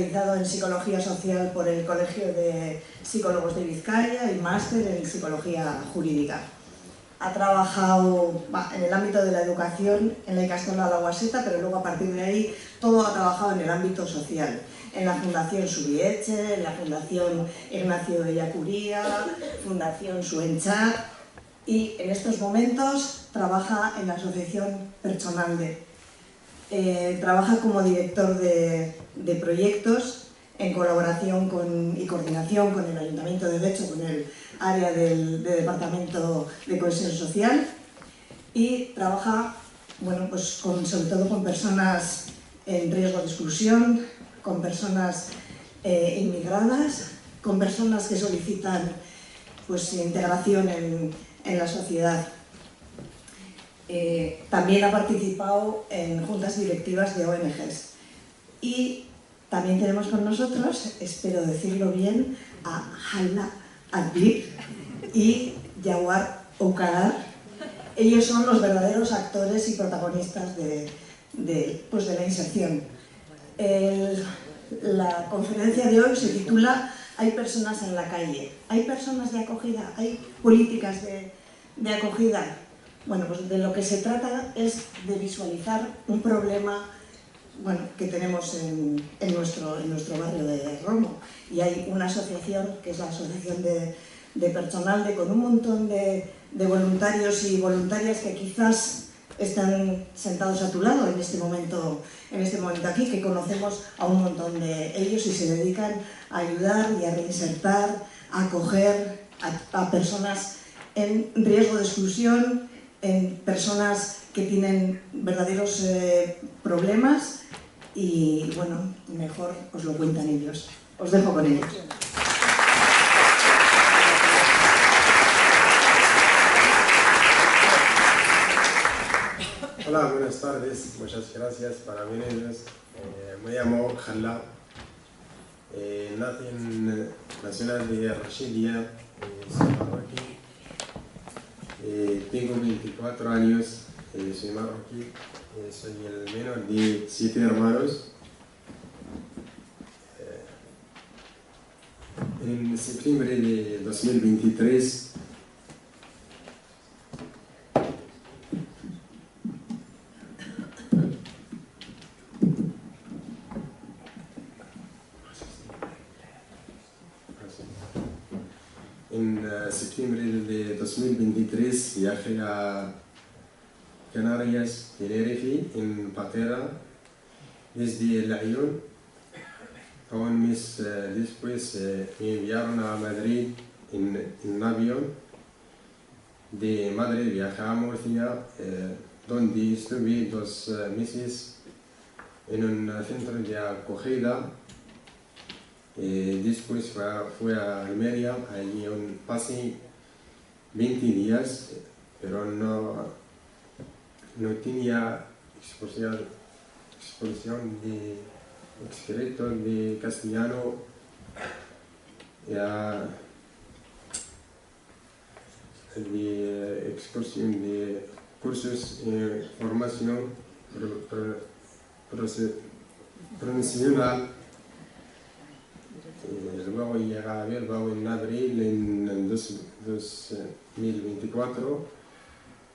especializado en Psicología Social por el Colegio de Psicólogos de Vizcaya y máster en Psicología Jurídica. Ha trabajado en el ámbito de la educación en la Ikastola La Guaseta, pero luego a partir de ahí todo ha trabajado en el ámbito social, en la Fundación Subieche, en la Fundación Ignacio Ellacuría, Fundación Suenchar, y en estos momentos trabaja en la Asociación Pertsonalde. Trabaja como director de proyectos en colaboración y coordinación con el Ayuntamiento de Becho, con el área del Departamento de Cohesión Social, y trabaja sobre todo con personas en riesgo de exclusión, con personas inmigradas, con personas que solicitan integración en la sociedad. También ha participado en juntas directivas de ONGs. Y también tenemos con nosotros, espero decirlo bien, a Hala Adbir y Jawar Oukarar. Ellos son los verdaderos actores y protagonistas de la inserción. La conferencia de hoy se titula "Hay personas en la calle". ¿Hay personas de acogida? ¿Hay políticas de acogida? Bueno, pues de lo que se trata es de visualizar un problema que tenemos en nuestro barrio de Romo. Y hay una asociación, que es la Asociación de Pertsonalde, con un montón de voluntarios y voluntarias que quizás están sentados a tu lado en este momento aquí, que conocemos a un montón de ellos y se dedican a ayudar y a reinsertar, a acoger a personas en riesgo de exclusión, en personas que tienen verdaderos problemas, y bueno, mejor os lo cuentan ellos. Os dejo con ellos. Hola, buenas tardes, muchas gracias para venir. Me llamo Hala, nací en la ciudad de Rashidia, soy marroquí. Tengo 24 años, soy marroquí, soy el menor de 7 hermanos. En septiembre de 2023 viajé a Canarias, Tenerife, en patera, desde el avión. Un mes después me enviaron a Madrid en avión. De Madrid viajé a Murcia, donde estuve 2 meses en un centro de acogida. Después fui a Almería, allí pasé 20 días, pero no tenía exposición de escrito de castellano, de exposición de cursos de formación profesional. Luego llegué a Bilbao en abril en 2024,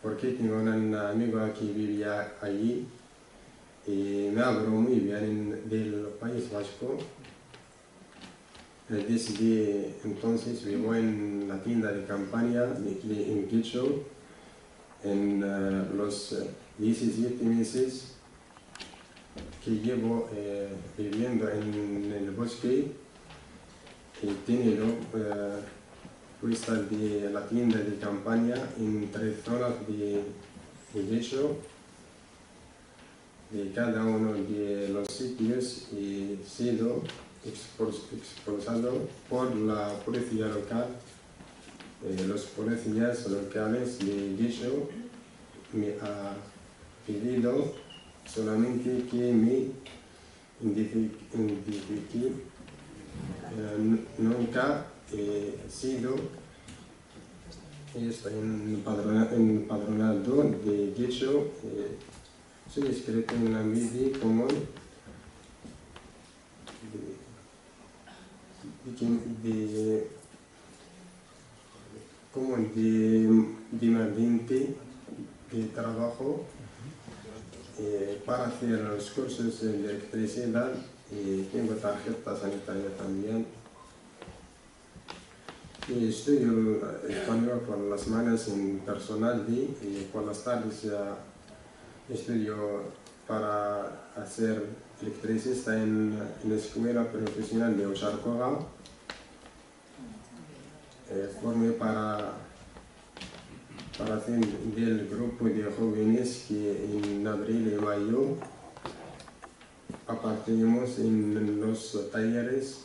porque tengo un amigo que vivía allí y me habló muy bien del País Vasco. Desde entonces vivo en la tienda de campaña en Quito. En los 17 meses que llevo viviendo en el bosque, he tenido puestas de la tienda de campaña en 3 zonas de Quito. De cada uno de los sitios he sido expulsado por la policía local. Los policías locales de Quito me han pedido solamente que me identifique. Nunca he sido empadronado de Quito. Soy escrito en la media común como demandante de trabajo para hacer los cursos de electricidad y tengo tarjeta sanitaria también. Y estudio español por las mañanas en personal y por las tardes estudio para hacer electricista en la escuela profesional de Ocharcoga. Formé para hacer del grupo de jóvenes que en abril y mayo aparecemos en los talleres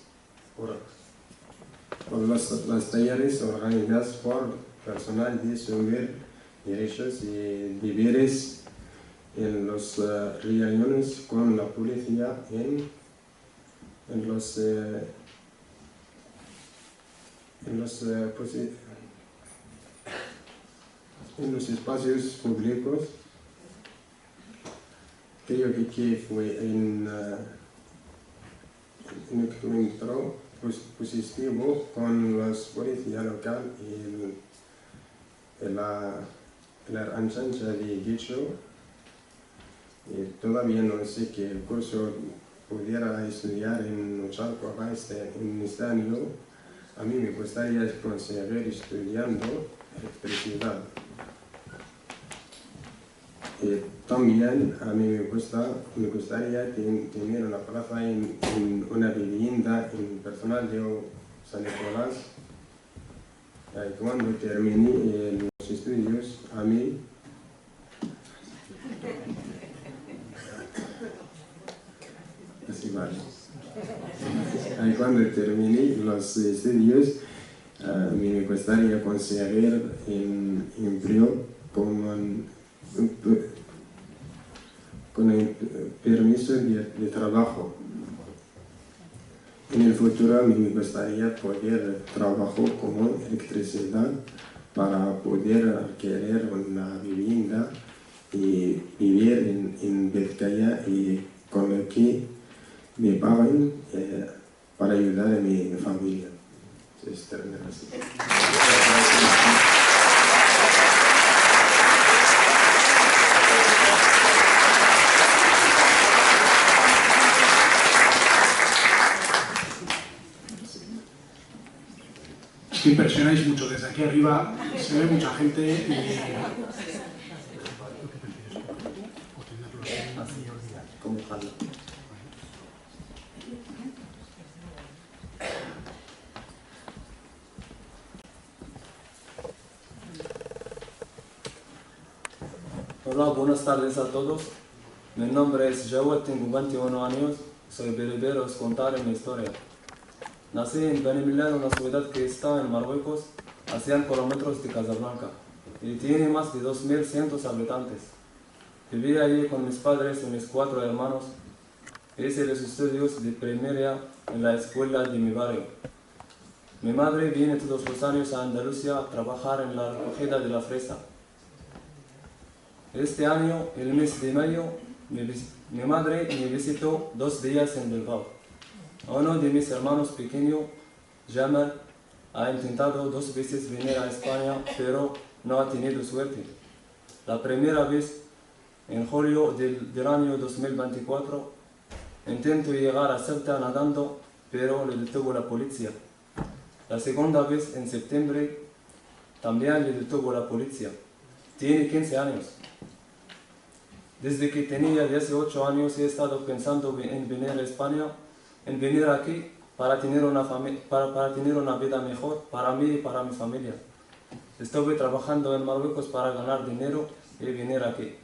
los talleres organizados por personal de sobre derechos y deberes en los reuniones con la policía en los espacios públicos. Creo que fue un encuentro positivo con la policía local y la Archancha de Guicho. Todavía no sé que el curso pudiera estudiar en Ocharcoga en este año. A mí me gustaría conseguir estudiando electricidad. También a mí me gustaría tener una plaza en una vivienda en personal de San Nicolás. Cuando termine los estudios, a mí así vale. Cuando termine los estudios, a mí me gustaría conseguir un empleo con el permiso de trabajo. En el futuro a mí me gustaría poder trabajar como electricidad para poder adquirir una vivienda y vivir en Vizcaya y con lo que me paguen para ayudar a mi familia. Es que impresionáis mucho desde aquí arriba, se ve mucha gente y... Hola, buenas tardes a todos. Mi nombre es Jawad, tengo 21 años, soy berbero, os contaré mi historia. Nací en Beni Mellal, una ciudad que está en Marruecos, a 100 kilómetros de Casablanca, y tiene más de 2.100 habitantes. Viví allí con mis padres y mis 4 hermanos. Hice los estudios de primaria en la escuela de mi barrio. Mi madre viene todos los años a Andalucía a trabajar en la recogida de la fresa. Este año, el mes de mayo, mi madre me visitó 2 días en Bilbao. Uno de mis hermanos pequeños, Jamal, ha intentado 2 veces venir a España, pero no ha tenido suerte. La primera vez, en julio del año 2024, intentó llegar a Ceuta nadando, pero le detuvo la policía. La segunda vez, en septiembre, también le detuvo la policía. Tiene 15 años. Desde que tenía 18 años he estado pensando en venir a España, en venir aquí para tener una vida mejor para mí y para mi familia. Estuve trabajando en Marruecos para ganar dinero y venir aquí.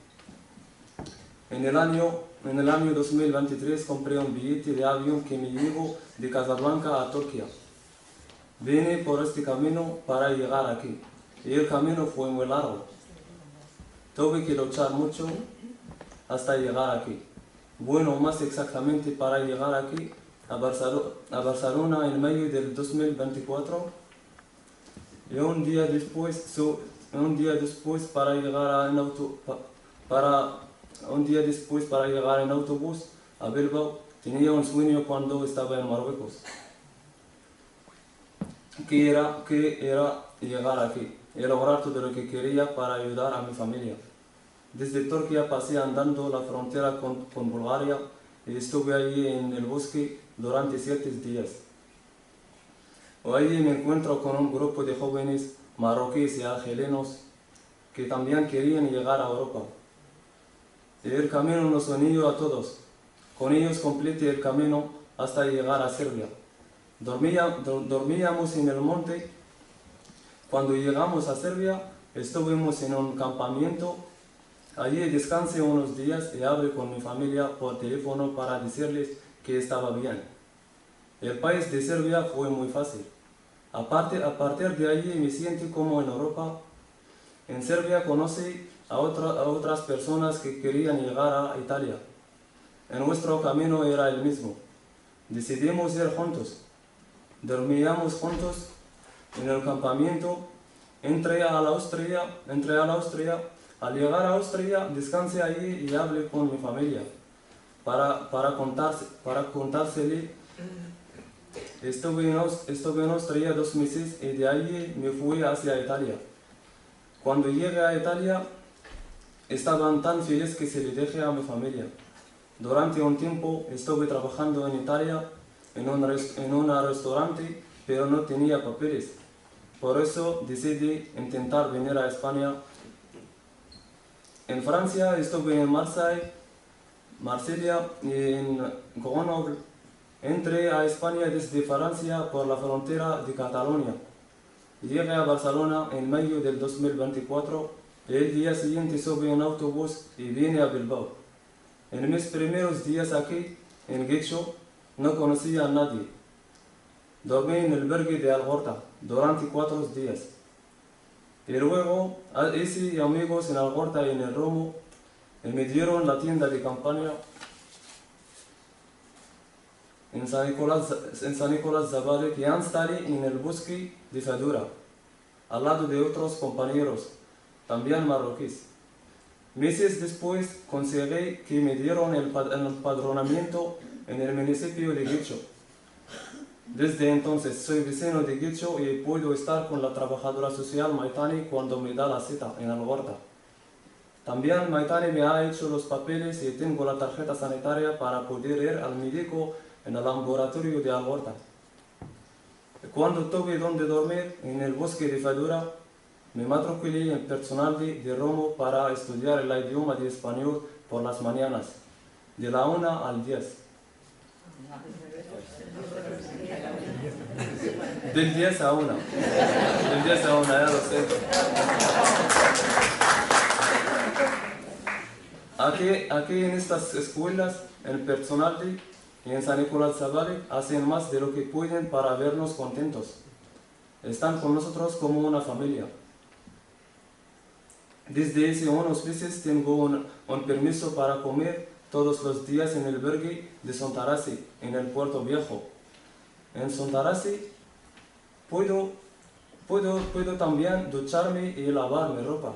En el año 2023 compré un billete de avión que me llevó de Casablanca a Turquía. Vine por este camino para llegar aquí y el camino fue muy largo. Tuve que luchar mucho hasta llegar aquí. Bueno, más exactamente para llegar aquí a Barcelona en mayo del 2024 y un día después para llegar en autobús a Bilbao. Tenía un sueño cuando estaba en Marruecos. que era llegar aquí y lograr todo lo que quería para ayudar a mi familia. Desde Turquía pasé andando la frontera con Bulgaria y estuve allí en el bosque durante 7 días. Allí me encuentro con un grupo de jóvenes marroquíes y argelinos que también querían llegar a Europa. Y el camino nos unió a todos. Con ellos completé el camino hasta llegar a Serbia. Dormíamos en el monte. Cuando llegamos a Serbia, estuvimos en un campamento. Allí descansé unos días y hablé con mi familia por teléfono para decirles que estaba bien. El país de Serbia fue muy fácil. A partir de allí me siento como en Europa. En Serbia conocí a otras personas que querían llegar a Italia. Nuestro camino era el mismo. Decidimos ir juntos. Dormíamos juntos en el campamento. Entré a la Austria. Al llegar a Austria, descansé allí y hablé con mi familia para contársele. Estuve en Austria 2 meses y de allí me fui hacia Italia. Cuando llegué a Italia, estaban tan felices que se le dejé a mi familia. Durante un tiempo estuve trabajando en Italia en un restaurante, pero no tenía papeles. Por eso decidí intentar venir a España. En Francia estuve en Marsella y en Grenoble. Entré a España desde Francia por la frontera de Cataluña. Llegué a Barcelona en mayo del 2024 y el día siguiente subí en autobús y vine a Bilbao. En mis primeros días aquí, en Guecho, no conocía a nadie. Dormí en el albergue de Algorta durante 4 días. Y luego hice amigos en Algorta y en el Romo y me dieron la tienda de campaña en San Nicolás Zabale, que instalé en el bosque de Fadura, al lado de otros compañeros, también marroquíes. Meses después conseguí que me dieron el empadronamiento en el municipio de Guecho. Desde entonces soy vecino de Guecho y puedo estar con la trabajadora social Maitani cuando me da la cita en Algorta. También Maitani me ha hecho los papeles y tengo la tarjeta sanitaria para poder ir al médico en el laboratorio de Algorta. Cuando tuve donde dormir en el bosque de Fadura, me matriculé en personal de Romo para estudiar el idioma de español por las mañanas, de la 1 al 10. Del 10 a 1. Del 10 a 1, ya lo sé. Aquí en estas escuelas, el personal y en San Nicolás Zabale hacen más de lo que pueden para vernos contentos. Están con nosotros como una familia. Desde hace unos meses tengo un permiso para comer todos los días en el albergue de Sontarasi, en el Puerto Viejo. En Sontarasi puedo también ducharme y lavar mi ropa.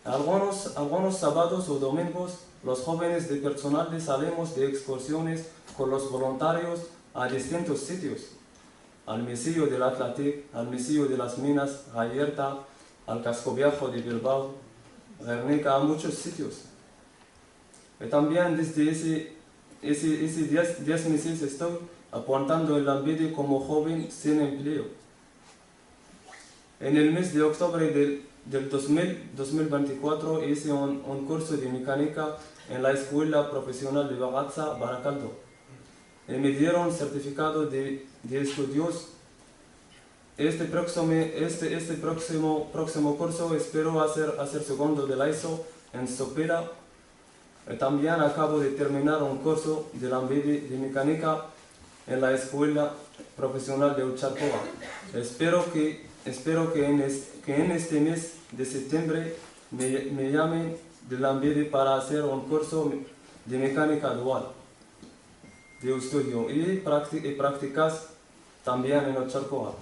Algunos sábados o domingos, los jóvenes de personal salimos de excursiones con los voluntarios a distintos sitios. Al Mesillo del Atlático, al Mesillo de las Minas, Gallerta, al Casco Viejo de Bilbao, Guernica, a muchos sitios. Y también desde ese 10 meses estoy apuntando el ambiente como joven sin empleo. En el mes de octubre del 2024 hice un curso de mecánica en la Escuela Profesional de Bagatza, Baracaldo. Y me dieron certificado de estudios. Este próximo curso espero hacer segundo de la ISO en Sopela. También acabo de terminar un curso de de mecánica en la Escuela Profesional de Ucharcova. Espero que en este mes de septiembre me llamen del ambiente para hacer un curso de mecánica dual de estudio y prácticas también en Ucharcova.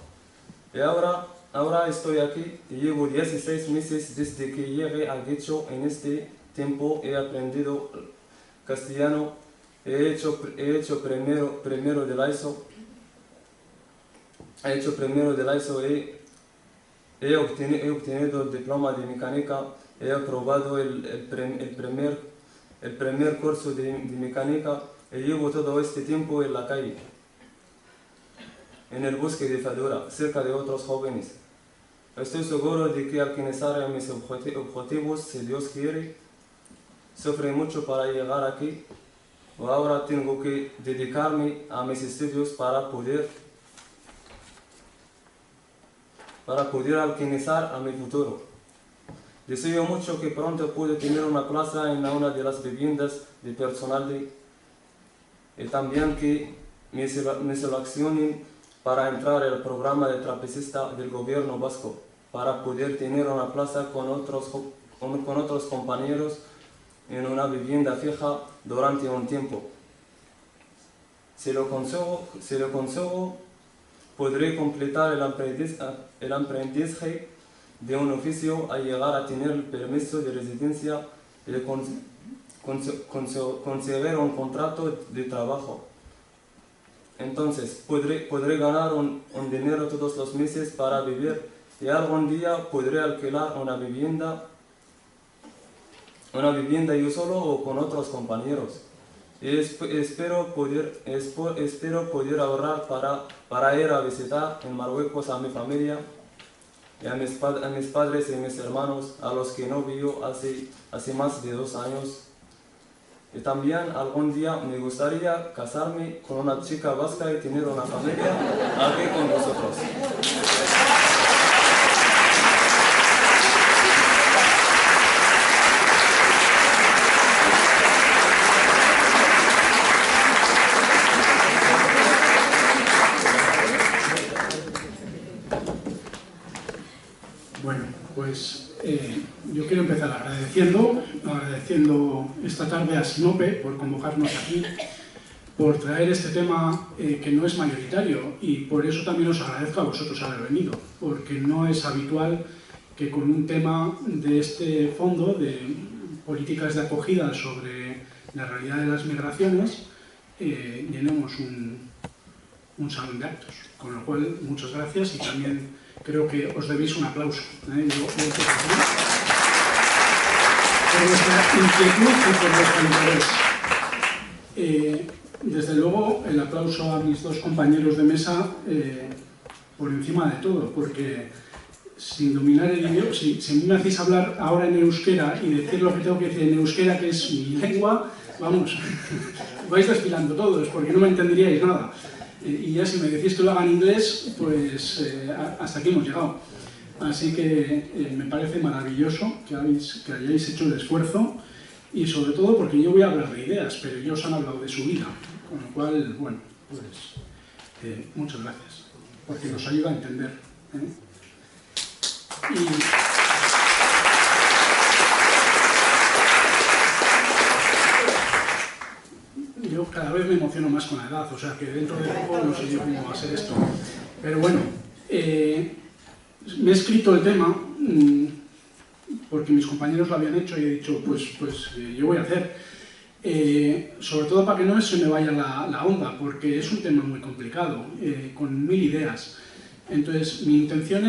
Y ahora estoy aquí y llevo 16 meses desde que llegué a Guecho. En este tiempo he aprendido castellano, he hecho primero de la ISO he hecho primero de la ESO, he obtenido el diploma de mecánica, he aprobado el primer curso de mecánica y llevo todo este tiempo en la calle, en el bosque de Fadura, cerca de otros jóvenes. Estoy seguro de que alcanzaré mis objetivos, si Dios quiere. Sufrí mucho para llegar aquí. Ahora tengo que dedicarme a mis estudios para poder alcanzar a mi futuro. Deseo mucho que pronto pueda tener una plaza en una de las viviendas de personal y también que me seleccionen para entrar al programa de trapecista del gobierno vasco, para poder tener una plaza con otros compañeros en una vivienda fija durante un tiempo. Si lo consigo, podré completar el aprendizaje de un oficio a llegar a tener el permiso de residencia y conseguir un contrato de trabajo. Entonces podré ganar un dinero todos los meses para vivir y algún día podré alquilar una vivienda yo solo o con otros compañeros. Y espero poder ahorrar para ir a visitar en Marruecos a mi familia y a mis padres y mis hermanos, a los que no veo hace más de 2 años. Y también algún día me gustaría casarme con una chica vasca y tener una familia aquí con vosotros. Bueno, pues yo quiero empezar agradeciendo esta tarde a Sinope por convocarnos aquí, por traer este tema que no es mayoritario, y por eso también os agradezco a vosotros haber venido, porque no es habitual que con un tema de este fondo de políticas de acogida sobre la realidad de las migraciones llenemos un salón de actos, con lo cual muchas gracias y también creo que os debéis un aplauso. Por vuestra inquietud y por vuestro interés. Desde luego, el aplauso a mis 2 compañeros de mesa por encima de todo, porque sin dominar el idioma, si me hacéis hablar ahora en euskera y decir lo que tengo que decir en euskera, que es mi lengua, vamos, vais desfilando todos, porque no me entenderíais nada. Y ya si me decís que lo haga en inglés, pues hasta aquí hemos llegado. Así que me parece maravilloso que hayáis hecho el esfuerzo, y sobre todo porque yo voy a hablar de ideas, pero ellos han hablado de su vida, con lo cual, bueno, pues muchas gracias, porque nos ayuda a entender. Yo cada vez me emociono más con la edad, o sea que dentro de poco no sé yo cómo va a ser esto. Pero bueno, me he escrito el tema porque mis compañeros lo habían hecho y he dicho, pues yo voy a hacer. Sobre todo para que no se me vaya la onda, porque es un tema muy complicado, con 1000 ideas. Entonces, mi intención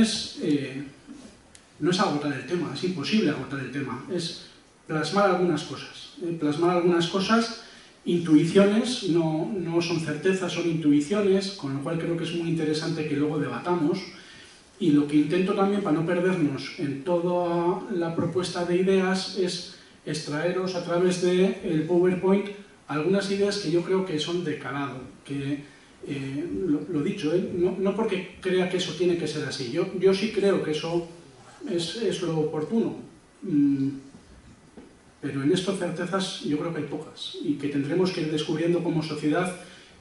no es agotar el tema, es imposible agotar el tema, es plasmar algunas cosas, intuiciones, no son certezas, son intuiciones, con lo cual creo que es muy interesante que luego debatamos. Y lo que intento también, para no perdernos en toda la propuesta de ideas, es extraeros a través del PowerPoint algunas ideas que yo creo que son de calado, que, lo dicho, no porque crea que eso tiene que ser así, yo sí creo que eso es lo oportuno, pero en estas certezas yo creo que hay pocas, y que tendremos que ir descubriendo como sociedad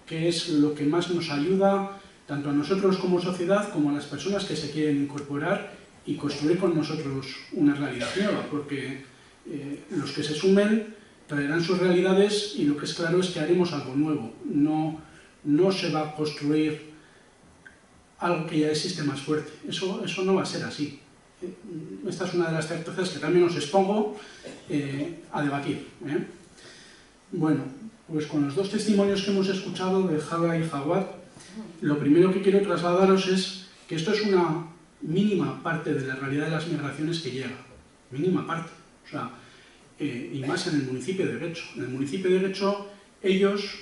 qué es lo que más nos ayuda, tanto a nosotros como sociedad, como a las personas que se quieren incorporar y construir con nosotros una realidad nueva, porque los que se sumen traerán sus realidades y lo que es claro es que haremos algo nuevo. No se va a construir algo que ya existe más fuerte. Eso no va a ser así. Esta es una de las certezas que también os expongo a debatir. Bueno, pues con los 2 testimonios que hemos escuchado de Java y Jawad, lo primero que quiero trasladaros es que esto es una mínima parte de la realidad de las migraciones que llega. Mínima parte. O sea, y más en el municipio de Getxo. En el municipio de Getxo, ellos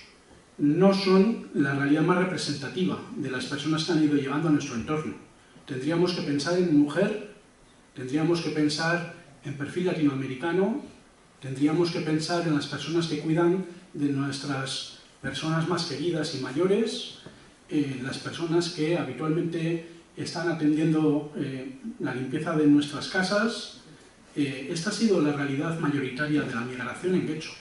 no son la realidad más representativa de las personas que han ido llegando a nuestro entorno. Tendríamos que pensar en mujer, tendríamos que pensar en perfil latinoamericano, tendríamos que pensar en las personas que cuidan de nuestras personas más queridas y mayores, las personas que habitualmente están atendiendo la limpieza de nuestras casas. Esta ha sido la realidad mayoritaria de la migración en Getxo.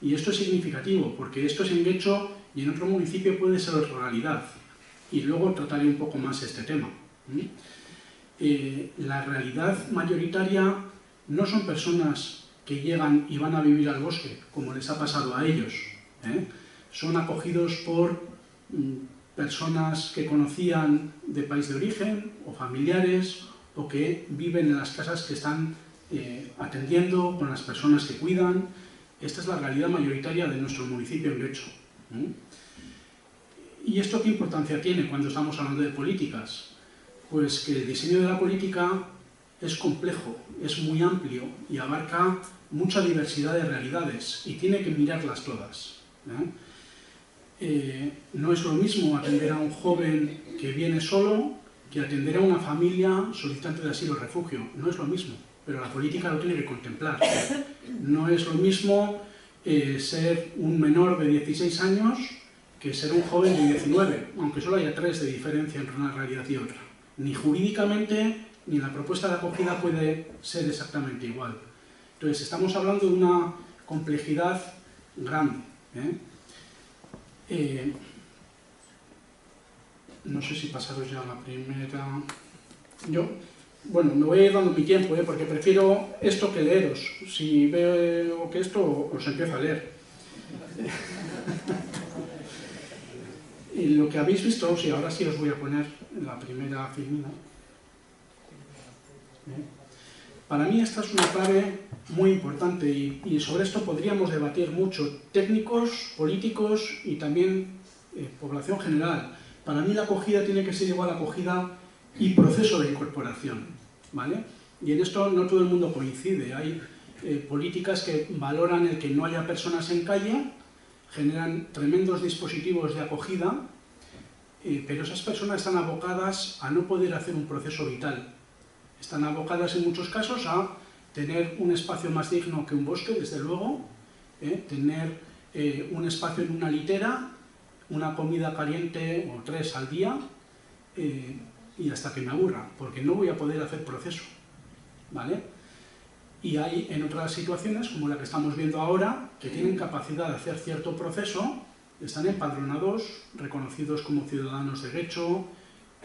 Y esto es significativo, porque esto es en Getxo y en otro municipio puede ser otra realidad. Y luego trataré un poco más este tema. La realidad mayoritaria no son personas que llegan y van a vivir al bosque, como les ha pasado a ellos. Son acogidos por personas que conocían de país de origen, o familiares, o que viven en las casas que están atendiendo con las personas que cuidan. Esta es la realidad mayoritaria de nuestro municipio en Getxo. ¿Y esto qué importancia tiene cuando estamos hablando de políticas? Pues que el diseño de la política es complejo, es muy amplio y abarca mucha diversidad de realidades y tiene que mirarlas todas. No es lo mismo atender a un joven que viene solo que atender a una familia solicitante de asilo o refugio. No es lo mismo, pero la política lo tiene que contemplar. No es lo mismo ser un menor de 16 años que ser un joven de 19, aunque solo haya 3 de diferencia entre una realidad y otra. Ni jurídicamente ni la propuesta de acogida puede ser exactamente igual. Entonces, estamos hablando de una complejidad grande. No sé si pasaros ya a la primera. Bueno, me voy a ir dando mi tiempo, porque prefiero esto que leeros. Si veo que esto, os empiezo a leer. Y lo que habéis visto, sí, ahora sí os voy a poner la primera filmina. Para mí esta es una clave muy importante y sobre esto podríamos debatir mucho, técnicos, políticos y también población general. Para mí la acogida tiene que ser igual a acogida y proceso de incorporación, ¿vale? Y en esto no todo el mundo coincide. Hay políticas que valoran el que no haya personas en calle, generan tremendos dispositivos de acogida, pero esas personas están abocadas a no poder hacer un proceso vital. Están abocadas en muchos casos a tener un espacio más digno que un bosque, desde luego, tener un espacio en una litera, una comida caliente o 3 al día, y hasta que me aburra, porque no voy a poder hacer proceso, ¿vale? Y hay en otras situaciones, como la que estamos viendo ahora, que tienen capacidad de hacer cierto proceso, están empadronados, reconocidos como ciudadanos de Getxo,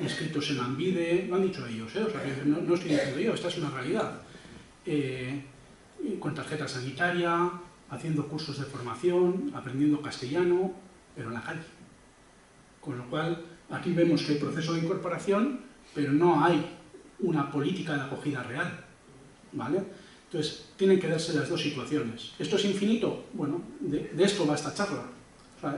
inscritos en Ambide, lo han dicho ellos, o sea, que no estoy diciendo yo, esta es una realidad. Con tarjeta sanitaria, haciendo cursos de formación, aprendiendo castellano, pero en la calle. Con lo cual, aquí vemos que hay proceso de incorporación, pero no hay una política de acogida real, ¿vale? Entonces, tienen que darse las dos situaciones. ¿Esto es infinito? Bueno, de esto va esta charla. O sea,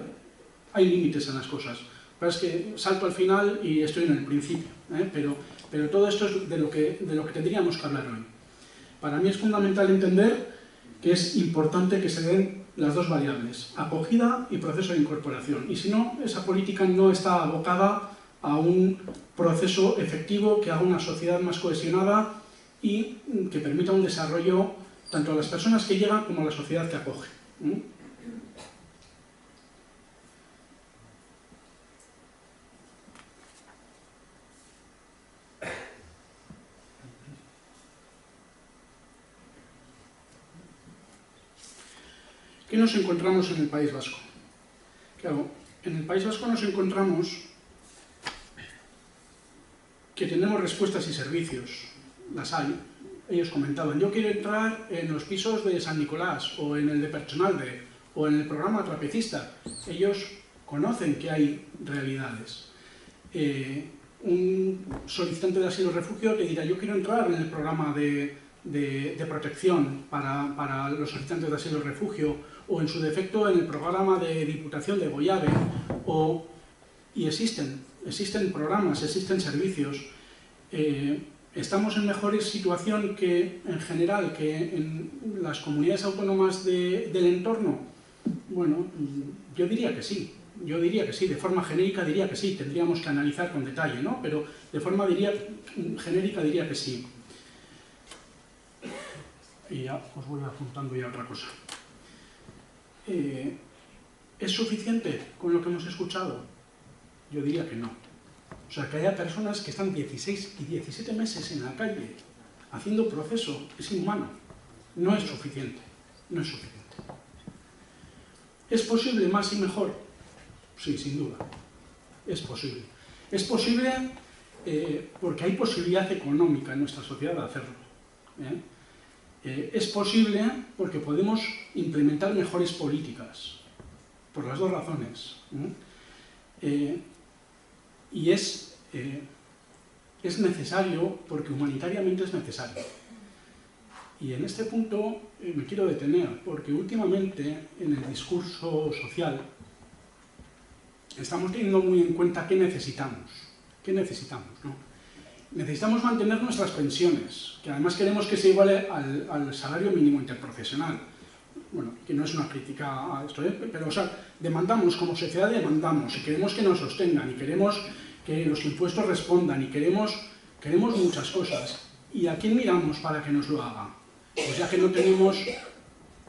hay límites en las cosas. Pero es que salto al final y estoy en el principio, pero todo esto es de lo que tendríamos que hablar hoy. Para mí es fundamental entender que es importante que se den las dos variables, acogida y proceso de incorporación. Y si no, esa política no está abocada a un proceso efectivo que haga una sociedad más cohesionada y que permita un desarrollo tanto a las personas que llegan como a la sociedad que acoge. ¿Qué nos encontramos en el País Vasco? Claro, en el País Vasco nos encontramos que tenemos respuestas y servicios, las hay. Ellos comentaban, yo quiero entrar en los pisos de San Nicolás, o en el de Pertsonalde, o en el programa Trapecista. Ellos conocen que hay realidades. Un solicitante de asilo o refugio te dirá, yo quiero entrar en el programa de protección para los solicitantes de asilo o refugio, o en su defecto en el programa de Diputación de Goiave, o Y existen programas, existen servicios. Estamos en mejor situación que en general, que en las comunidades autónomas del entorno. Bueno, yo diría que sí. Yo diría que sí, de forma genérica diría que sí, tendríamos que analizar con detalle, ¿no? Pero de forma genérica diría que sí. Y ya os voy apuntando ya otra cosa. ¿Es suficiente con lo que hemos escuchado? Yo diría que no. O sea, que haya personas que están 16 y 17 meses en la calle haciendo proceso es inhumano. No es suficiente. No es suficiente. ¿Es posible más y mejor? Sí, sin duda. Es posible. Es posible porque hay posibilidad económica en nuestra sociedad de hacerlo. Es posible porque podemos implementar mejores políticas. Por las dos razones. Y es necesario porque humanitariamente es necesario. Y en este punto me quiero detener, porque últimamente en el discurso social estamos teniendo muy en cuenta qué necesitamos. ¿Qué necesitamos? ¿No? Necesitamos mantener nuestras pensiones, que además queremos que se iguale al salario mínimo interprofesional. Bueno, que no es una crítica a esto, pero o sea, demandamos, como sociedad demandamos, y queremos que nos sostengan, y queremos que los impuestos respondan, y queremos muchas cosas. ¿Y a quién miramos para que nos lo haga? Pues ya que no tenemos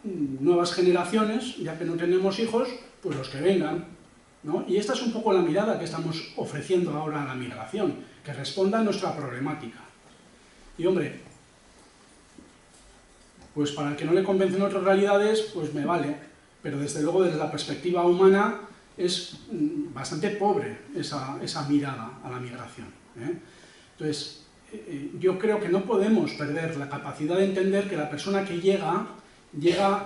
nuevas generaciones, ya que no tenemos hijos, pues los que vengan, ¿no? Y esta es un poco la mirada que estamos ofreciendo ahora a la migración, que responda a nuestra problemática. Y hombre, pues para el que no le convencen otras realidades, pues me vale, pero desde luego desde la perspectiva humana es bastante pobre esa mirada a la migración. Entonces, yo creo que no podemos perder la capacidad de entender que la persona que llega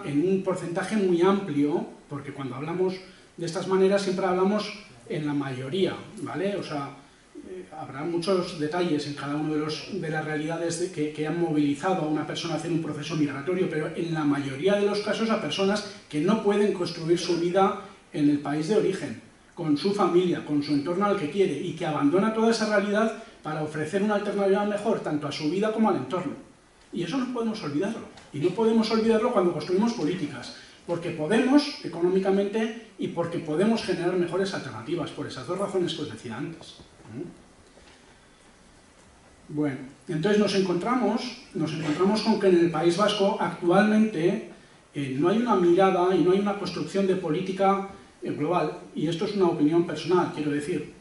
en un porcentaje muy amplio, porque cuando hablamos de estas maneras siempre hablamos en la mayoría, ¿vale? O sea, habrá muchos detalles en cada una de las realidades que han movilizado a una persona a hacer un proceso migratorio, pero en la mayoría de los casos a personas que no pueden construir su vida en el país de origen, con su familia, con su entorno al que quiere, y que abandona toda esa realidad para ofrecer una alternativa mejor tanto a su vida como al entorno. Y eso no podemos olvidarlo. Y no podemos olvidarlo cuando construimos políticas, porque podemos económicamente y porque podemos generar mejores alternativas, por esas dos razones que os decía antes. Bueno, entonces nos encontramos con que en el País Vasco actualmente no hay una mirada y no hay una construcción de política global, y esto es una opinión personal, quiero decir.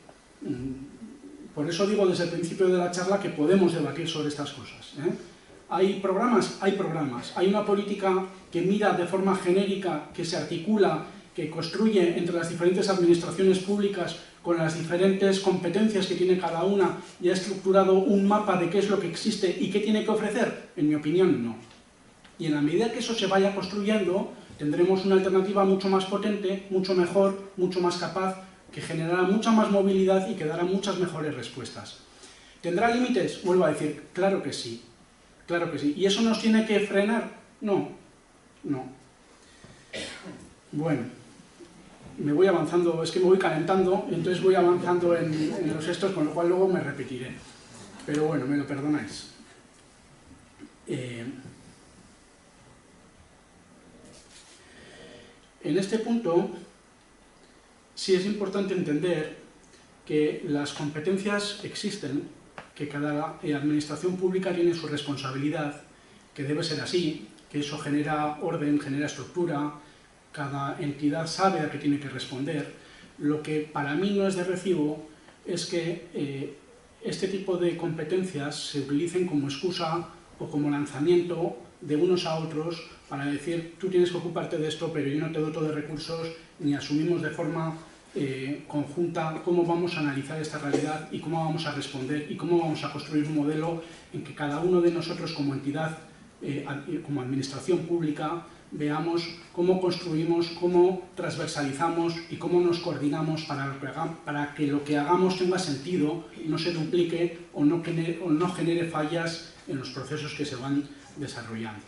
Por eso digo desde el principio de la charla que podemos debatir sobre estas cosas. ¿Hay programas? Hay programas. Hay una política que mira de forma genérica, que se articula, que construye entre las diferentes administraciones públicas con las diferentes competencias que tiene cada una y ha estructurado un mapa de qué es lo que existe y qué tiene que ofrecer. En mi opinión, no. Y en la medida que eso se vaya construyendo, tendremos una alternativa mucho más potente, mucho mejor, mucho más capaz, que generará mucha más movilidad y que dará muchas mejores respuestas. ¿Tendrá límites? Vuelvo a decir, claro que sí. Claro que sí. ¿Y eso nos tiene que frenar? No. No. Bueno, me voy avanzando, es que me voy calentando, entonces voy avanzando en los estos, con lo cual luego me repetiré. Pero bueno, me lo perdonáis. En este punto, sí es importante entender que las competencias existen, que cada administración pública tiene su responsabilidad, que debe ser así, que eso genera orden, genera estructura, cada entidad sabe a qué tiene que responder. Lo que para mí no es de recibo es que este tipo de competencias se utilicen como excusa o como lanzamiento de unos a otros para decir, tú tienes que ocuparte de esto, pero yo no te doto de recursos, ni asumimos de forma conjunta cómo vamos a analizar esta realidad y cómo vamos a responder y cómo vamos a construir un modelo en que cada uno de nosotros como entidad, como administración pública, veamos cómo construimos, cómo transversalizamos y cómo nos coordinamos para que lo que hagamos tenga sentido, no se duplique o no genere fallas en los procesos que se van desarrollando.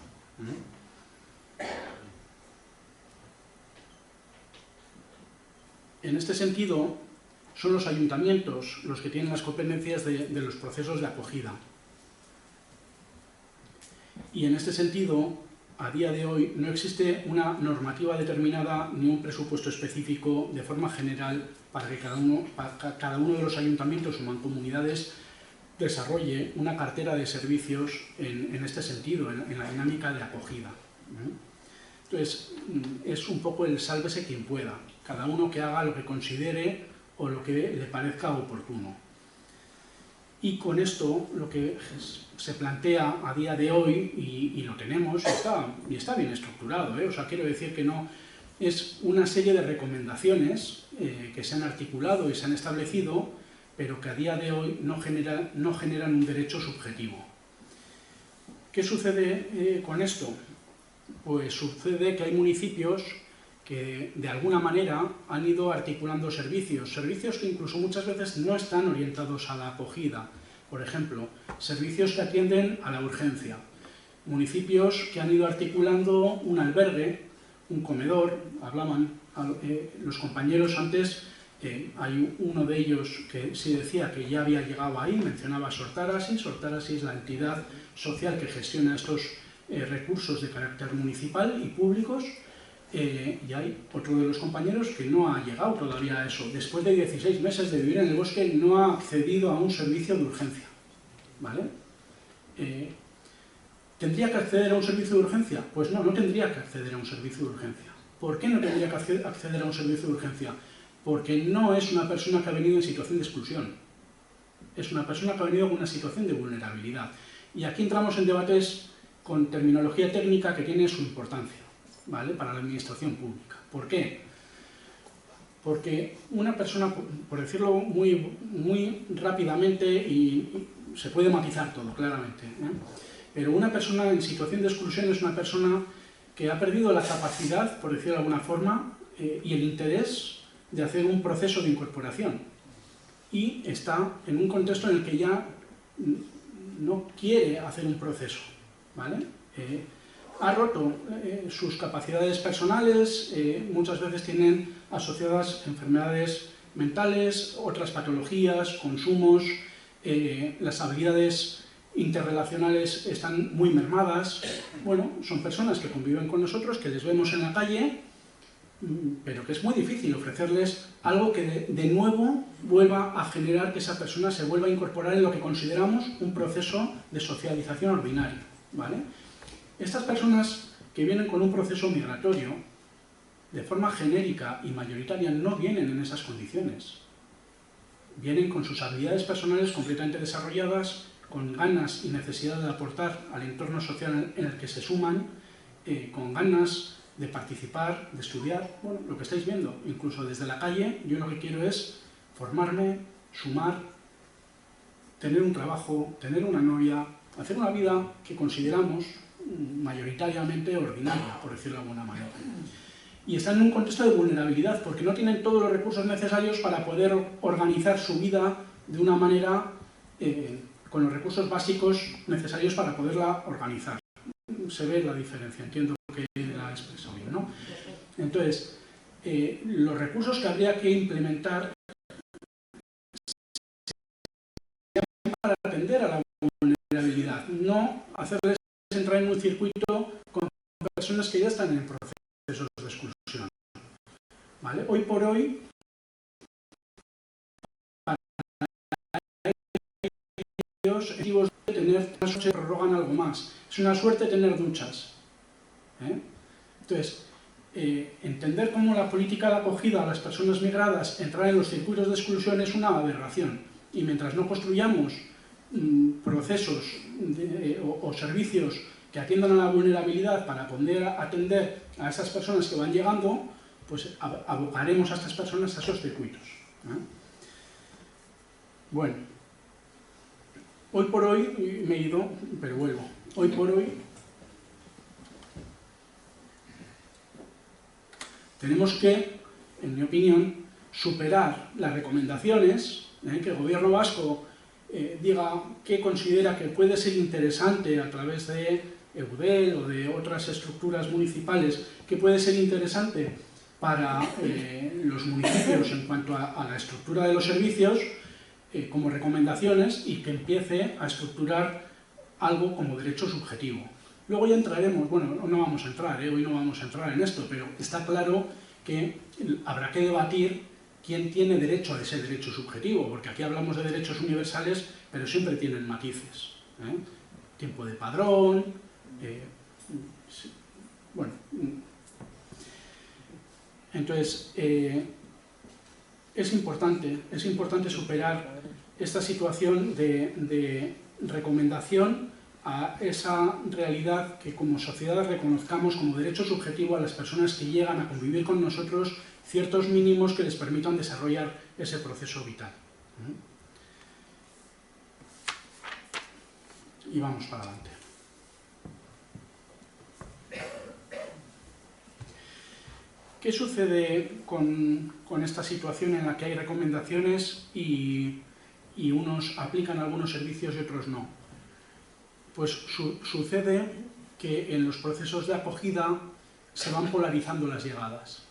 En este sentido, son los ayuntamientos los que tienen las competencias de los procesos de acogida. Y en este sentido, a día de hoy, no existe una normativa determinada ni un presupuesto específico de forma general para que cada uno de los ayuntamientos o mancomunidades desarrolle una cartera de servicios en este sentido, en la dinámica de acogida. Entonces, es un poco el sálvese quien pueda, cada uno que haga lo que considere o lo que le parezca oportuno. Y con esto, lo que se plantea a día de hoy, y lo tenemos, y está bien estructurado, o sea, quiero decir que no es una serie de recomendaciones que se han articulado y se han establecido, pero que a día de hoy no generan un derecho subjetivo. ¿Qué sucede con esto? Pues sucede que hay municipios que de alguna manera han ido articulando servicios que incluso muchas veces no están orientados a la acogida. Por ejemplo, servicios que atienden a la urgencia. Municipios que han ido articulando un albergue, un comedor, hablaban los compañeros antes, hay uno de ellos que sí decía que ya había llegado ahí, mencionaba Sortarasis. Sortarasis es la entidad social que gestiona estos recursos de carácter municipal y públicos. Y hay otro de los compañeros que no ha llegado todavía a eso. Después de 16 meses de vivir en el bosque, no ha accedido a un servicio de urgencia. ¿Vale? ¿Tendría que acceder a un servicio de urgencia? Pues no, no tendría que acceder a un servicio de urgencia. ¿Por qué no tendría que acceder a un servicio de urgencia? Porque no es una persona que ha venido en situación de exclusión. Es una persona que ha venido en una situación de vulnerabilidad. Y aquí entramos en debates con terminología técnica que tiene su importancia, ¿vale?, para la administración pública. ¿Por qué? Porque una persona, por decirlo muy rápidamente, y se puede matizar todo claramente, pero una persona en situación de exclusión es una persona que ha perdido la capacidad, por decirlo de alguna forma, y el interés de hacer un proceso de incorporación. Y está en un contexto en el que ya no quiere hacer un proceso, ¿vale? Ha roto sus capacidades personales, muchas veces tienen asociadas enfermedades mentales, otras patologías, consumos, las habilidades interrelacionales están muy mermadas. Bueno, son personas que conviven con nosotros, que les vemos en la calle, pero que es muy difícil ofrecerles algo que de nuevo vuelva a generar que esa persona se vuelva a incorporar en lo que consideramos un proceso de socialización ordinario, ¿vale? Estas personas que vienen con un proceso migratorio, de forma genérica y mayoritaria, no vienen en esas condiciones. Vienen con sus habilidades personales completamente desarrolladas, con ganas y necesidad de aportar al entorno social en el que se suman, con ganas de participar, de estudiar, bueno, lo que estáis viendo, incluso desde la calle. Yo lo que quiero es formarme, sumar, tener un trabajo, tener una novia, hacer una vida que consideramos mayoritariamente ordinaria, por decirlo de alguna manera. Y están en un contexto de vulnerabilidad, porque no tienen todos los recursos necesarios para poder organizar su vida de una manera con los recursos básicos necesarios para poderla organizar. Se ve la diferencia, entiendo que la expreso bien, ¿no? Entonces, los recursos que habría que implementar para atender a la vulnerabilidad, no hacerles entrar en un circuito con personas que ya están en procesos de exclusión, ¿vale? Hoy por hoy, para ellos, tener se prorrogan algo más. Es una suerte tener duchas, Entonces, entender cómo la política de acogida a las personas migradas entrar en los circuitos de exclusión es una aberración. Y mientras no construyamos procesos o servicios que atiendan a la vulnerabilidad para poder atender a esas personas que van llegando, pues abocaremos a estas personas a esos circuitos. Bueno, hoy por hoy, me he ido, pero vuelvo, hoy por hoy tenemos que, en mi opinión, superar las recomendaciones, que el gobierno vasco diga que considera que puede ser interesante a través de EUDEL o de otras estructuras municipales, que puede ser interesante para los municipios en cuanto a la estructura de los servicios como recomendaciones y que empiece a estructurar algo como derecho subjetivo. Luego ya entraremos, bueno, no vamos a entrar, hoy no vamos a entrar en esto, pero está claro que habrá que debatir quién tiene derecho a ese derecho subjetivo, porque aquí hablamos de derechos universales, pero siempre tienen matices. Tiempo de padrón, bueno. Entonces, es importante superar esta situación de recomendación a esa realidad que como sociedad reconozcamos como derecho subjetivo a las personas que llegan a convivir con nosotros ciertos mínimos que les permitan desarrollar ese proceso vital. Y vamos para adelante. ¿Qué sucede con esta situación en la que hay recomendaciones y unos aplican algunos servicios y otros no? Pues sucede que en los procesos de acogida se van polarizando las llegadas.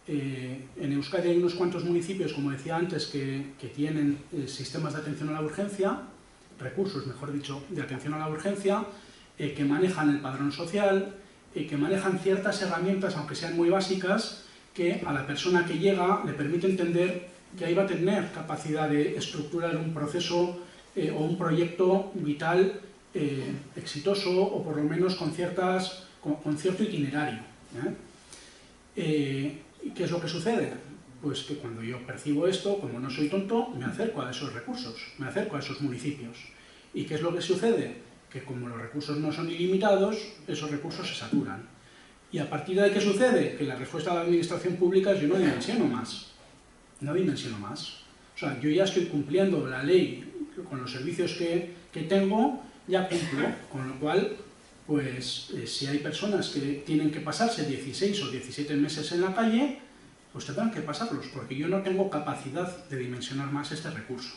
En Euskadi hay unos cuantos municipios, como decía antes, que tienen sistemas de atención a la urgencia, recursos, mejor dicho, de atención a la urgencia, que manejan el padrón social, que manejan ciertas herramientas, aunque sean muy básicas, que a la persona que llega le permite entender que ahí va a tener capacidad de estructurar un proceso o un proyecto vital exitoso o por lo menos con cierto itinerario. ¿Qué es lo que sucede? Pues que cuando yo percibo esto, como no soy tonto, me acerco a esos recursos, me acerco a esos municipios. ¿Y qué es lo que sucede? Que como los recursos no son ilimitados, esos recursos se saturan. ¿Y a partir de ahí qué sucede? Que la respuesta de la administración pública es: yo no dimensiono más. No dimensiono más. O sea, yo ya estoy cumpliendo la ley con los servicios que tengo, ya cumplo. Con lo cual, pues si hay personas que tienen que pasarse 16 o 17 meses en la calle, pues tendrán que pasarlos, porque yo no tengo capacidad de dimensionar más este recurso.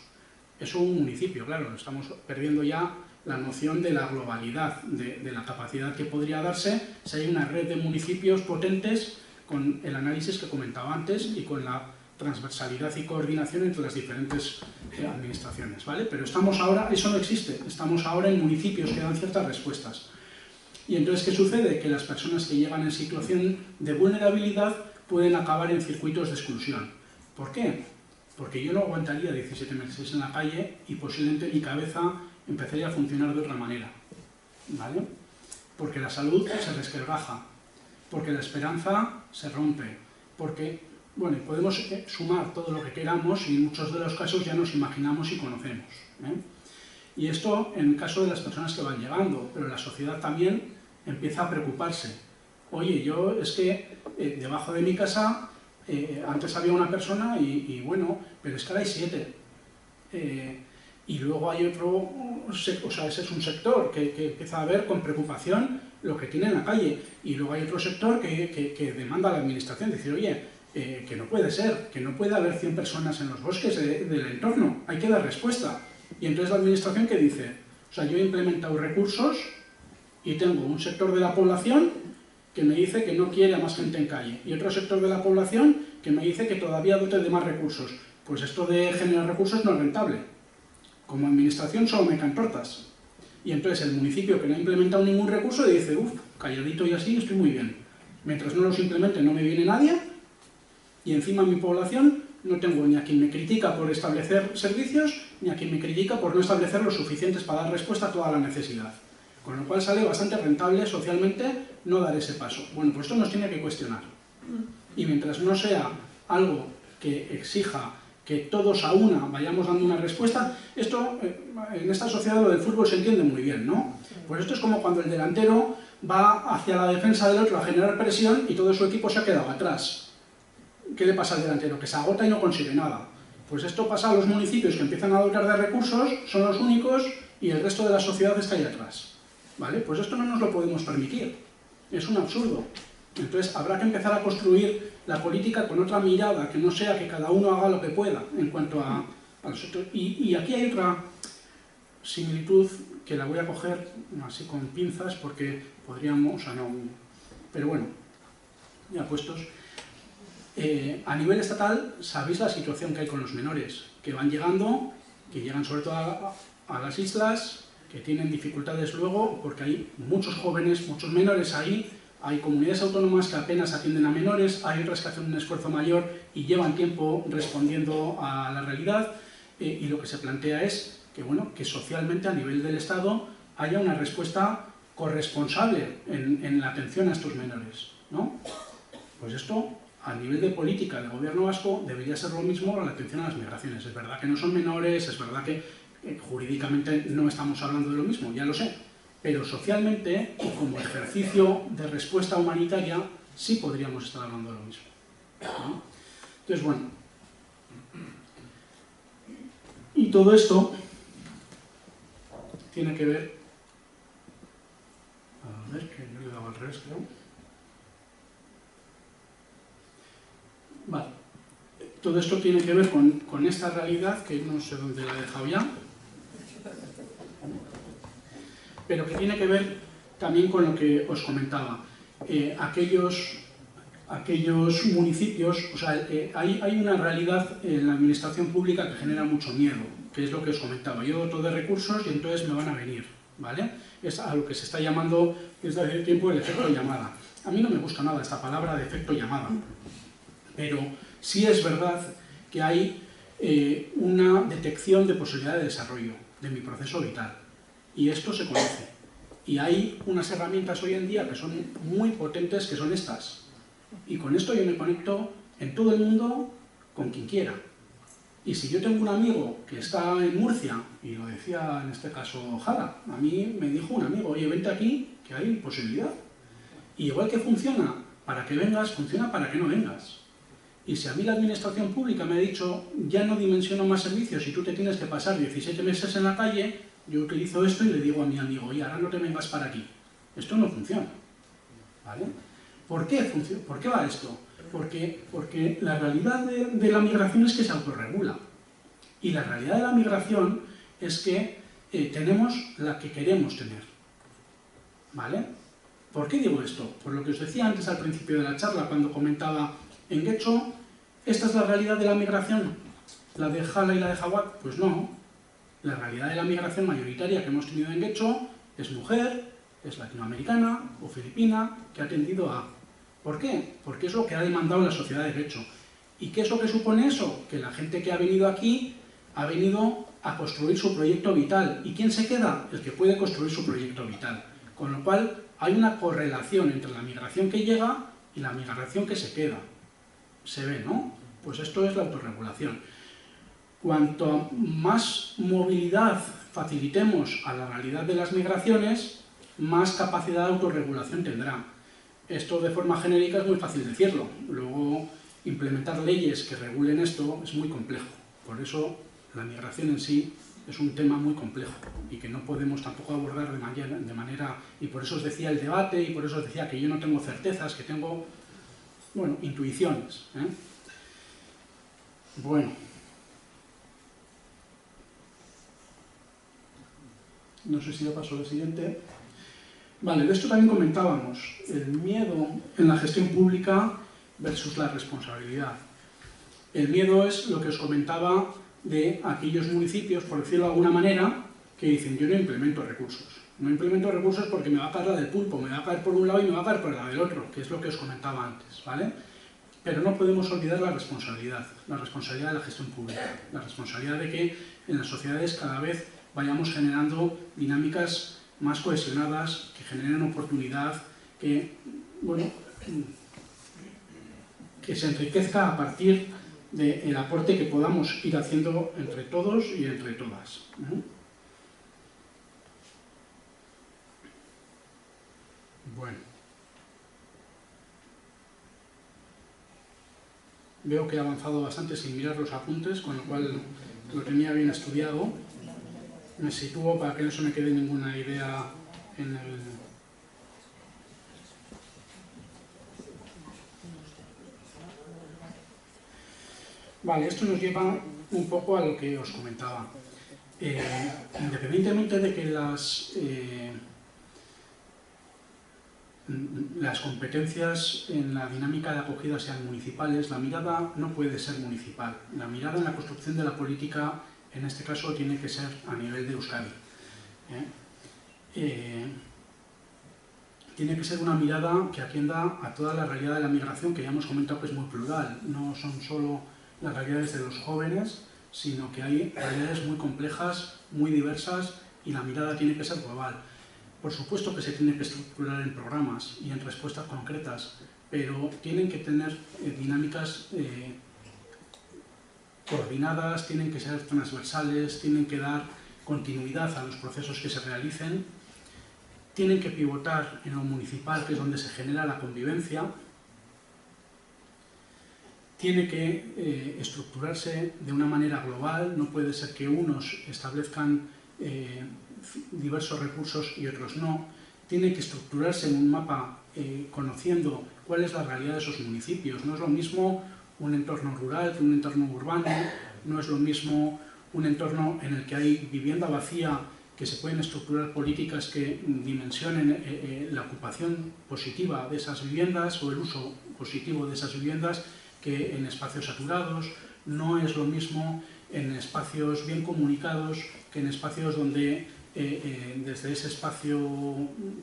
Eso un municipio, claro, estamos perdiendo ya la noción de la globalidad, de la capacidad que podría darse si hay una red de municipios potentes con el análisis que comentaba antes y con la transversalidad y coordinación entre las diferentes administraciones, ¿vale? Pero estamos ahora, eso no existe, estamos ahora en municipios que dan ciertas respuestas. Y entonces, ¿qué sucede? Que las personas que llegan en situación de vulnerabilidad pueden acabar en circuitos de exclusión. ¿Por qué? Porque yo no aguantaría 17 meses en la calle y posiblemente mi cabeza empezaría a funcionar de otra manera, ¿vale? Porque la salud se resquebraja, porque la esperanza se rompe, porque, bueno, podemos sumar todo lo que queramos y en muchos de los casos ya nos imaginamos y conocemos, Y esto en el caso de las personas que van llegando, pero la sociedad también empieza a preocuparse. Oye, yo es que debajo de mi casa antes había una persona y bueno, pero es que ahora hay 7. Y luego hay otro, o sea, ese es un sector que empieza a ver con preocupación lo que tiene en la calle. Y luego hay otro sector que demanda a la administración, decir, oye, que no puede ser, que no puede haber 100 personas en los bosques del entorno, hay que dar respuesta. Y entonces la administración, ¿qué dice? O sea, yo he implementado recursos y tengo un sector de la población que me dice que no quiere a más gente en calle, y otro sector de la población que me dice que todavía dote de más recursos. Pues esto de generar recursos no es rentable. Como administración solo me caen tortas. Y entonces el municipio que no ha implementado ningún recurso dice, uff, calladito y así estoy muy bien. Mientras no los implemente no me viene nadie, y encima mi población no tengo ni a quien me critica por establecer servicios, ni a quien me critica por no establecer los suficientes para dar respuesta a toda la necesidad. Con lo cual sale bastante rentable socialmente no dar ese paso. Bueno, pues esto nos tiene que cuestionar. Y mientras no sea algo que exija que todos a una vayamos dando una respuesta, esto, en esta sociedad lo del fútbol se entiende muy bien, ¿no? Pues esto es como cuando el delantero va hacia la defensa del otro a generar presión y todo su equipo se ha quedado atrás. ¿Qué le pasa al delantero? Que se agota y no consigue nada. Pues esto pasa a los municipios que empiezan a dotar de recursos, son los únicos y el resto de la sociedad está ahí atrás. ¿Vale? Pues esto no nos lo podemos permitir. Es un absurdo. Entonces habrá que empezar a construir la política con otra mirada, que no sea que cada uno haga lo que pueda en cuanto a los otros. Y aquí hay otra similitud que la voy a coger así con pinzas porque podríamos, o sea, no, pero bueno, ya puestos. A nivel estatal, sabéis la situación que hay con los menores, que van llegando, que llegan sobre todo a las islas, que tienen dificultades luego, porque hay muchos jóvenes, muchos menores ahí, hay comunidades autónomas que apenas atienden a menores, hay otras que hacen un esfuerzo mayor y llevan tiempo respondiendo a la realidad, y lo que se plantea es que, bueno, que socialmente a nivel del Estado haya una respuesta corresponsable en la atención a estos menores, ¿no? Pues esto, a nivel de política del gobierno vasco, debería ser lo mismo a la atención a las migraciones. Es verdad que no son menores, es verdad que jurídicamente no estamos hablando de lo mismo, ya lo sé, pero socialmente y como ejercicio de respuesta humanitaria sí podríamos estar hablando de lo mismo, ¿no? Entonces, bueno, y todo esto tiene que ver, a ver, que yo le he dado al revés, creo. Vale, todo esto tiene que ver con esta realidad, que no sé dónde la he dejado ya, pero que tiene que ver también con lo que os comentaba. Aquellos municipios, o sea, hay una realidad en la administración pública que genera mucho miedo, que es lo que os comentaba. Yo doto de recursos y entonces me van a venir, ¿vale? Es a lo que se está llamando desde hace tiempo el efecto llamada. A mí no me gusta nada esta palabra de efecto llamada, pero sí es verdad que hay una detección de posibilidad de desarrollo de mi proceso vital. Y esto se conoce. Y hay unas herramientas hoy en día que son muy potentes, que son estas. Y con esto yo me conecto en todo el mundo con quien quiera. Y si yo tengo un amigo que está en Murcia, y lo decía en este caso Jara, a mí me dijo un amigo, oye, vente aquí, que hay posibilidad. Y igual que funciona para que vengas, funciona para que no vengas. Y si a mí la administración pública me ha dicho, ya no dimensiono más servicios y tú te tienes que pasar 17 meses en la calle, yo utilizo esto y le digo a mi amigo, oye, ahora no te vengas para aquí. Esto no funciona, ¿vale? ¿Por qué va esto? Porque la realidad de la migración es que se autorregula. Y la realidad de la migración es que tenemos la que queremos tener, ¿vale? ¿Por qué digo esto? Por lo que os decía antes al principio de la charla, cuando comentaba, en Getxo, ¿esta es la realidad de la migración? ¿La de Jala y la de Jawad? Pues no. La realidad de la migración mayoritaria que hemos tenido en Getxo es mujer, es latinoamericana o filipina, que ha tendido a... ¿Por qué? Porque es lo que ha demandado la sociedad de Getxo. ¿Y qué es lo que supone eso? Que la gente que ha venido aquí ha venido a construir su proyecto vital. ¿Y quién se queda? El que puede construir su proyecto vital. Con lo cual, hay una correlación entre la migración que llega y la migración que se queda. Se ve, ¿no? Pues esto es la autorregulación. Cuanto más movilidad facilitemos a la realidad de las migraciones, más capacidad de autorregulación tendrá. Esto de forma genérica es muy fácil decirlo. Luego, implementar leyes que regulen esto es muy complejo. Por eso, la migración en sí es un tema muy complejo y que no podemos tampoco abordar de manera... Y por eso os decía el debate y por eso os decía que yo no tengo certezas, que tengo, bueno, intuiciones, ¿eh? Bueno. No sé si ya paso al siguiente. Vale, de esto también comentábamos, el miedo en la gestión pública versus la responsabilidad. El miedo es lo que os comentaba de aquellos municipios, por decirlo de alguna manera, que dicen, yo no implemento recursos. No implemento recursos porque me va a caer la del pulpo, me va a caer por un lado y me va a caer por la del otro, que es lo que os comentaba antes, ¿vale? Pero no podemos olvidar la responsabilidad de la gestión pública, la responsabilidad de que en las sociedades cada vez vayamos generando dinámicas más cohesionadas, que generen oportunidad, que, bueno, que se enriquezca a partir del aporte que podamos ir haciendo entre todos y entre todas. Bueno. Veo que he avanzado bastante sin mirar los apuntes, con lo cual lo tenía bien estudiado. Me sitúo para que no se me quede ninguna idea en el... Vale, esto nos lleva un poco a lo que os comentaba. Independientemente de que las competencias en la dinámica de acogida sean municipales, la mirada no puede ser municipal. La mirada en la construcción de la política, en este caso, tiene que ser a nivel de Euskadi. Tiene que ser una mirada que atienda a toda la realidad de la migración, que ya hemos comentado que es muy plural. No son solo las realidades de los jóvenes, sino que hay realidades muy complejas, muy diversas, y la mirada tiene que ser global. Por supuesto que se tiene que estructurar en programas y en respuestas concretas, pero tienen que tener dinámicas coordinadas, tienen que ser transversales, tienen que dar continuidad a los procesos que se realicen, tienen que pivotar en lo municipal, que es donde se genera la convivencia, tiene que estructurarse de una manera global, no puede ser que unos establezcan diversos recursos y otros no. Tiene que estructurarse en un mapa conociendo cuál es la realidad de esos municipios. No es lo mismo un entorno rural que un entorno urbano, no es lo mismo un entorno en el que hay vivienda vacía, que se pueden estructurar políticas que dimensionen la ocupación positiva de esas viviendas o el uso positivo de esas viviendas, que en espacios saturados. No es lo mismo en espacios bien comunicados que en espacios donde desde ese espacio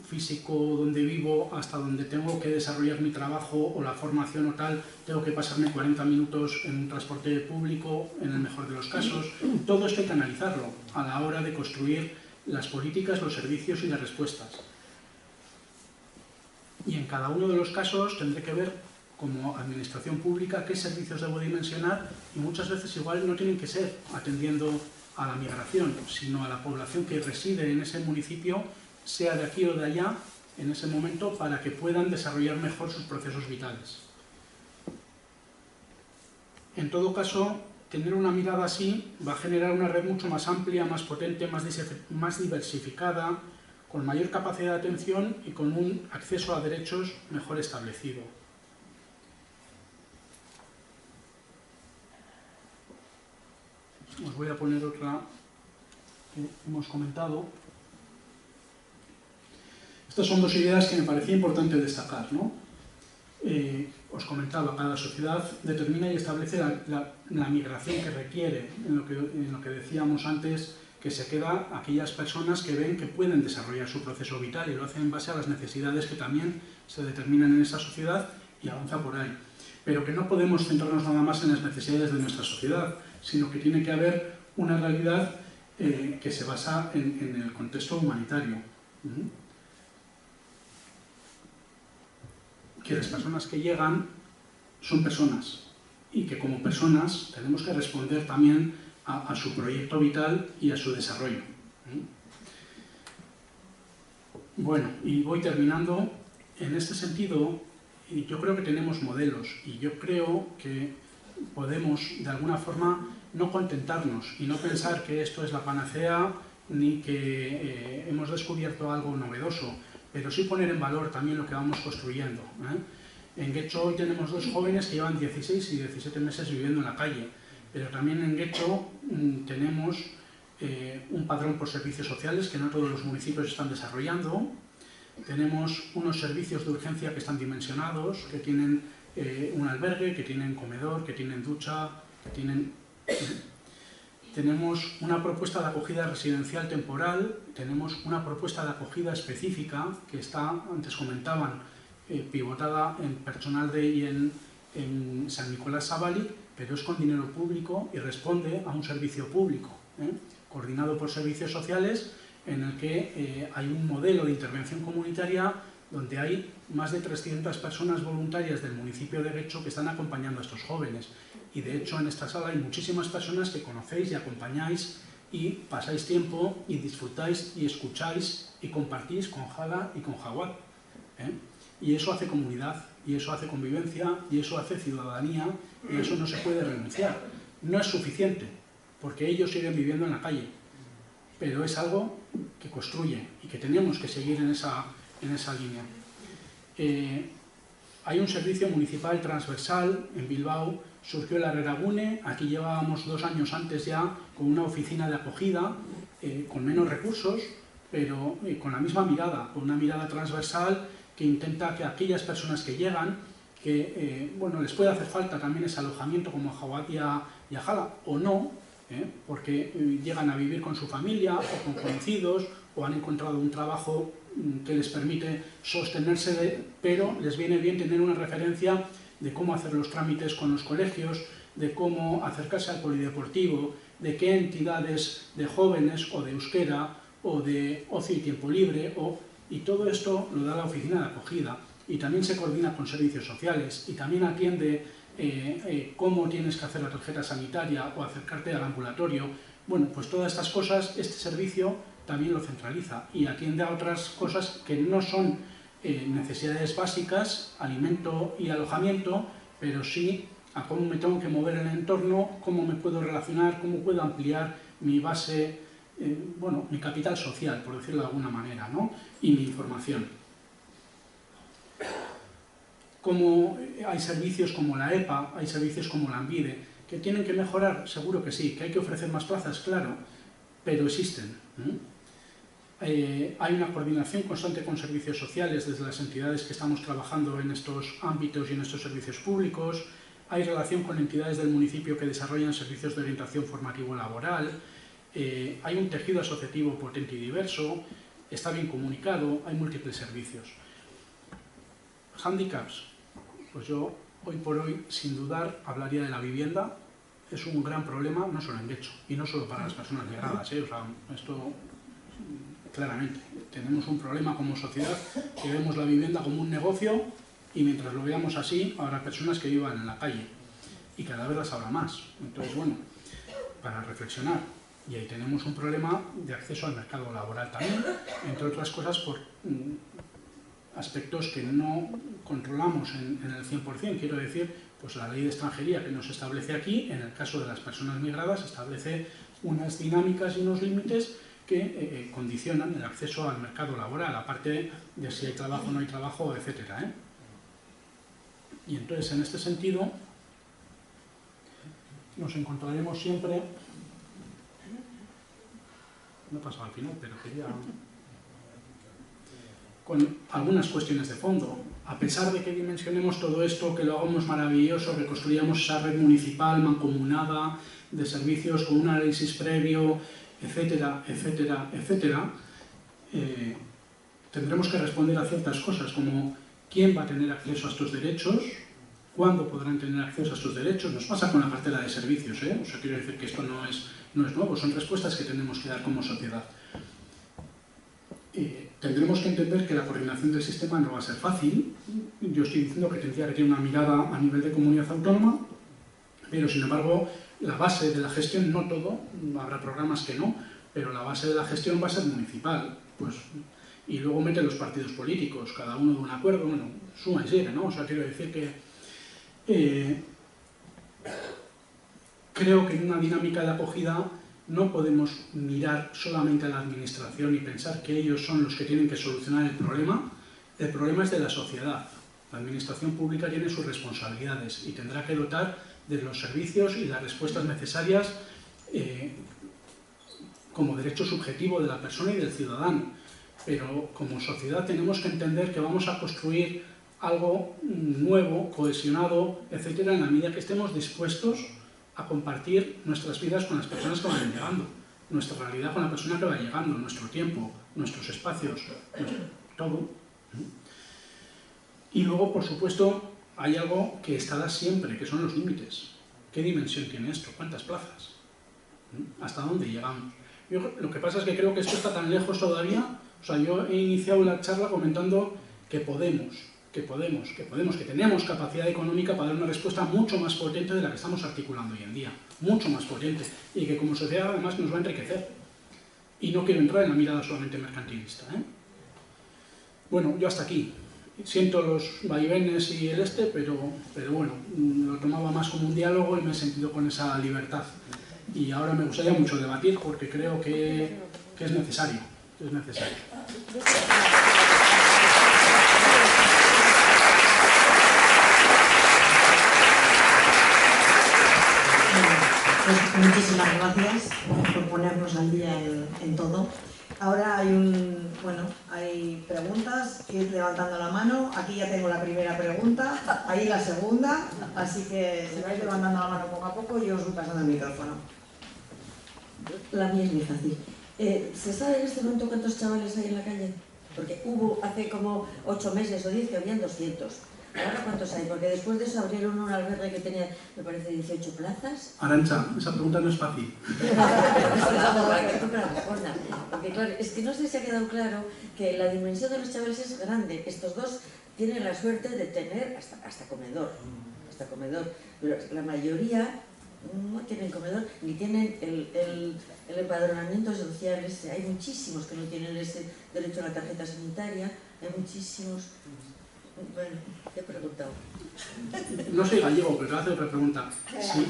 físico donde vivo hasta donde tengo que desarrollar mi trabajo o la formación o tal, tengo que pasarme 40 minutos en un transporte público, en el mejor de los casos. Todo esto hay que analizarlo a la hora de construir las políticas, los servicios y las respuestas. Y en cada uno de los casos tendré que ver, como administración pública, qué servicios debo dimensionar, y muchas veces igual no tienen que ser atendiendo a la migración, sino a la población que reside en ese municipio, sea de aquí o de allá, en ese momento, para que puedan desarrollar mejor sus procesos vitales. En todo caso, tener una mirada así va a generar una red mucho más amplia, más potente, más diversificada, con mayor capacidad de atención y con un acceso a derechos mejor establecido. Os voy a poner otra que hemos comentado. Estas son dos ideas que me parecía importante destacar, ¿no? Os comentaba, cada sociedad determina y establece la migración que requiere, en lo que decíamos antes, que se queda aquellas personas que ven que pueden desarrollar su proceso vital y lo hacen en base a las necesidades que también se determinan en esa sociedad y avanza por ahí. Pero que no podemos centrarnos nada más en las necesidades de nuestra sociedad, sino que tiene que haber una realidad que se basa en el contexto humanitario. Que las personas que llegan son personas y que como personas tenemos que responder también a su proyecto vital y a su desarrollo. Bueno, y voy terminando. En este sentido, yo creo que tenemos modelos y yo creo que podemos, de alguna forma, no contentarnos y no pensar que esto es la panacea ni que hemos descubierto algo novedoso, pero sí poner en valor también lo que vamos construyendo. En Getxo hoy tenemos dos jóvenes que llevan 16 y 17 meses viviendo en la calle, pero también en Getxo tenemos un padrón por servicios sociales que no todos los municipios están desarrollando. Tenemos unos servicios de urgencia que están dimensionados, que tienen un albergue, que tienen comedor, que tienen ducha, que tienen... Tenemos una propuesta de acogida residencial temporal, tenemos una propuesta de acogida específica que está, antes comentaban, pivotada en personal y en San Nicolás Zabalik, pero es con dinero público y responde a un servicio público, coordinado por servicios sociales, en el que hay un modelo de intervención comunitaria donde hay más de 300 personas voluntarias del municipio de Getxo que están acompañando a estos jóvenes. Y de hecho en esta sala hay muchísimas personas que conocéis y acompañáis y pasáis tiempo y disfrutáis y escucháis y compartís con Jala y con Jawad. Y eso hace comunidad, y eso hace convivencia, y eso hace ciudadanía, y eso no se puede renunciar. No es suficiente, porque ellos siguen viviendo en la calle, pero es algo que construye y que tenemos que seguir en esa línea. Hay un servicio municipal transversal en Bilbao, surgió el Arreragune, aquí llevábamos 2 años antes ya con una oficina de acogida, con menos recursos, pero con la misma mirada, con una mirada transversal que intenta que aquellas personas que llegan, que bueno, les puede hacer falta también ese alojamiento como a Jawad y a Hala, o no, porque llegan a vivir con su familia o con conocidos, o han encontrado un trabajo que les permite sostenerse, pero les viene bien tener una referencia de cómo hacer los trámites con los colegios, de cómo acercarse al polideportivo, de qué entidades de jóvenes o de euskera o de ocio y tiempo libre, y todo esto lo da la oficina de acogida, y también se coordina con servicios sociales, y también atiende cómo tienes que hacer la tarjeta sanitaria o acercarte al ambulatorio. Bueno, pues todas estas cosas, este servicio también lo centraliza y atiende a otras cosas que no son necesidades básicas, alimento y alojamiento, pero sí a cómo me tengo que mover en el entorno, cómo me puedo relacionar, cómo puedo ampliar mi base, bueno, mi capital social, por decirlo de alguna manera, ¿no? Y mi información. Como hay servicios como la EPA, hay servicios como la ANVIDE, que tienen que mejorar, seguro que sí, que hay que ofrecer más plazas, claro, pero existen. Hay una coordinación constante con servicios sociales desde las entidades que estamos trabajando en estos ámbitos y en estos servicios públicos. Hay relación con entidades del municipio que desarrollan servicios de orientación formativo-laboral. Hay un tejido asociativo potente y diverso. Está bien comunicado. Hay múltiples servicios. Handicaps. Pues yo, hoy por hoy, sin dudar, hablaría de la vivienda. Es un gran problema, no solo en Getxo, y no solo para las personas migradas. O sea, esto, claramente, tenemos un problema como sociedad que vemos la vivienda como un negocio, y mientras lo veamos así, habrá personas que vivan en la calle, y cada vez las habrá más. Entonces, bueno, para reflexionar. Y ahí tenemos un problema de acceso al mercado laboral también, entre otras cosas por aspectos que no controlamos en el 100%, quiero decir, pues la ley de extranjería que nos establece aquí, en el caso de las personas migradas, establece unas dinámicas y unos límites que condicionan el acceso al mercado laboral, aparte de si hay trabajo o no hay trabajo, etcétera, Y entonces, en este sentido, nos encontraremos siempre... No he pasado al final, pero quería... con algunas cuestiones de fondo. A pesar de que dimensionemos todo esto, que lo hagamos maravilloso, que construyamos esa red municipal mancomunada de servicios con un análisis previo, etcétera, etcétera, etcétera, tendremos que responder a ciertas cosas, como quién va a tener acceso a estos derechos, cuándo podrán tener acceso a estos derechos. Nos pasa con la cartera de servicios, O sea, quiero decir que esto no es nuevo, son respuestas que tenemos que dar como sociedad. Tendremos que entender que la coordinación del sistema no va a ser fácil. Yo estoy diciendo que tendría que tener una mirada a nivel de comunidad autónoma, pero sin embargo la base de la gestión, no todo, habrá programas que no, pero la base de la gestión va a ser municipal. Pues, y luego meten los partidos políticos, cada uno de un acuerdo, bueno, suma y sigue, ¿no? O sea, quiero decir que creo que en una dinámica de acogida no podemos mirar solamente a la administración y pensar que ellos son los que tienen que solucionar el problema. El problema es de la sociedad. La administración pública tiene sus responsabilidades y tendrá que dotar de los servicios y las respuestas necesarias como derecho subjetivo de la persona y del ciudadano. Pero como sociedad tenemos que entender que vamos a construir algo nuevo, cohesionado, etcétera, en la medida que estemos dispuestos a compartir nuestras vidas con las personas que van llegando, nuestra realidad con la persona que va llegando, nuestro tiempo, nuestros espacios, todo. Y luego, por supuesto, hay algo que estará siempre, que son los límites. ¿Qué dimensión tiene esto? ¿Cuántas plazas? ¿Hasta dónde llegamos? Lo que pasa es que creo que esto está tan lejos todavía. O sea, yo he iniciado la charla comentando que que tenemos capacidad económica para dar una respuesta mucho más potente de la que estamos articulando hoy en día, mucho más potente, y que como sociedad además nos va a enriquecer. Y no quiero entrar en la mirada solamente mercantilista, Bueno, yo hasta aquí. Siento los vaivenes y pero bueno, lo tomaba más como un diálogo y me he sentido con esa libertad. Y ahora me gustaría mucho debatir porque creo que es necesario. Es necesario. Pues muchísimas gracias por ponernos al día en todo. Ahora hay preguntas, ir levantando la mano. Aquí ya tengo la primera pregunta, ahí la segunda, así que si vais levantando la mano poco a poco, yo os voy pasando el micrófono. La mía es muy fácil. ¿Se sabe en este momento cuántos chavales hay en la calle? Porque hubo hace como 8 meses o 10 que habían 200. ¿Ahora cuántos hay? Porque después de eso abrieron un albergue que tenía, me parece, 18 plazas. Arantxa, esa pregunta no es fácil. Porque claro, es que no sé si ha quedado claro que la dimensión de los chavales es grande. Estos dos tienen la suerte de tener hasta comedor. Pero la mayoría no tienen comedor ni tienen el empadronamiento social. Hay muchísimos que no tienen ese derecho a la tarjeta sanitaria. Hay muchísimos. Bueno, te he preguntado. No soy gallego, pero te voy a hacer otra pregunta.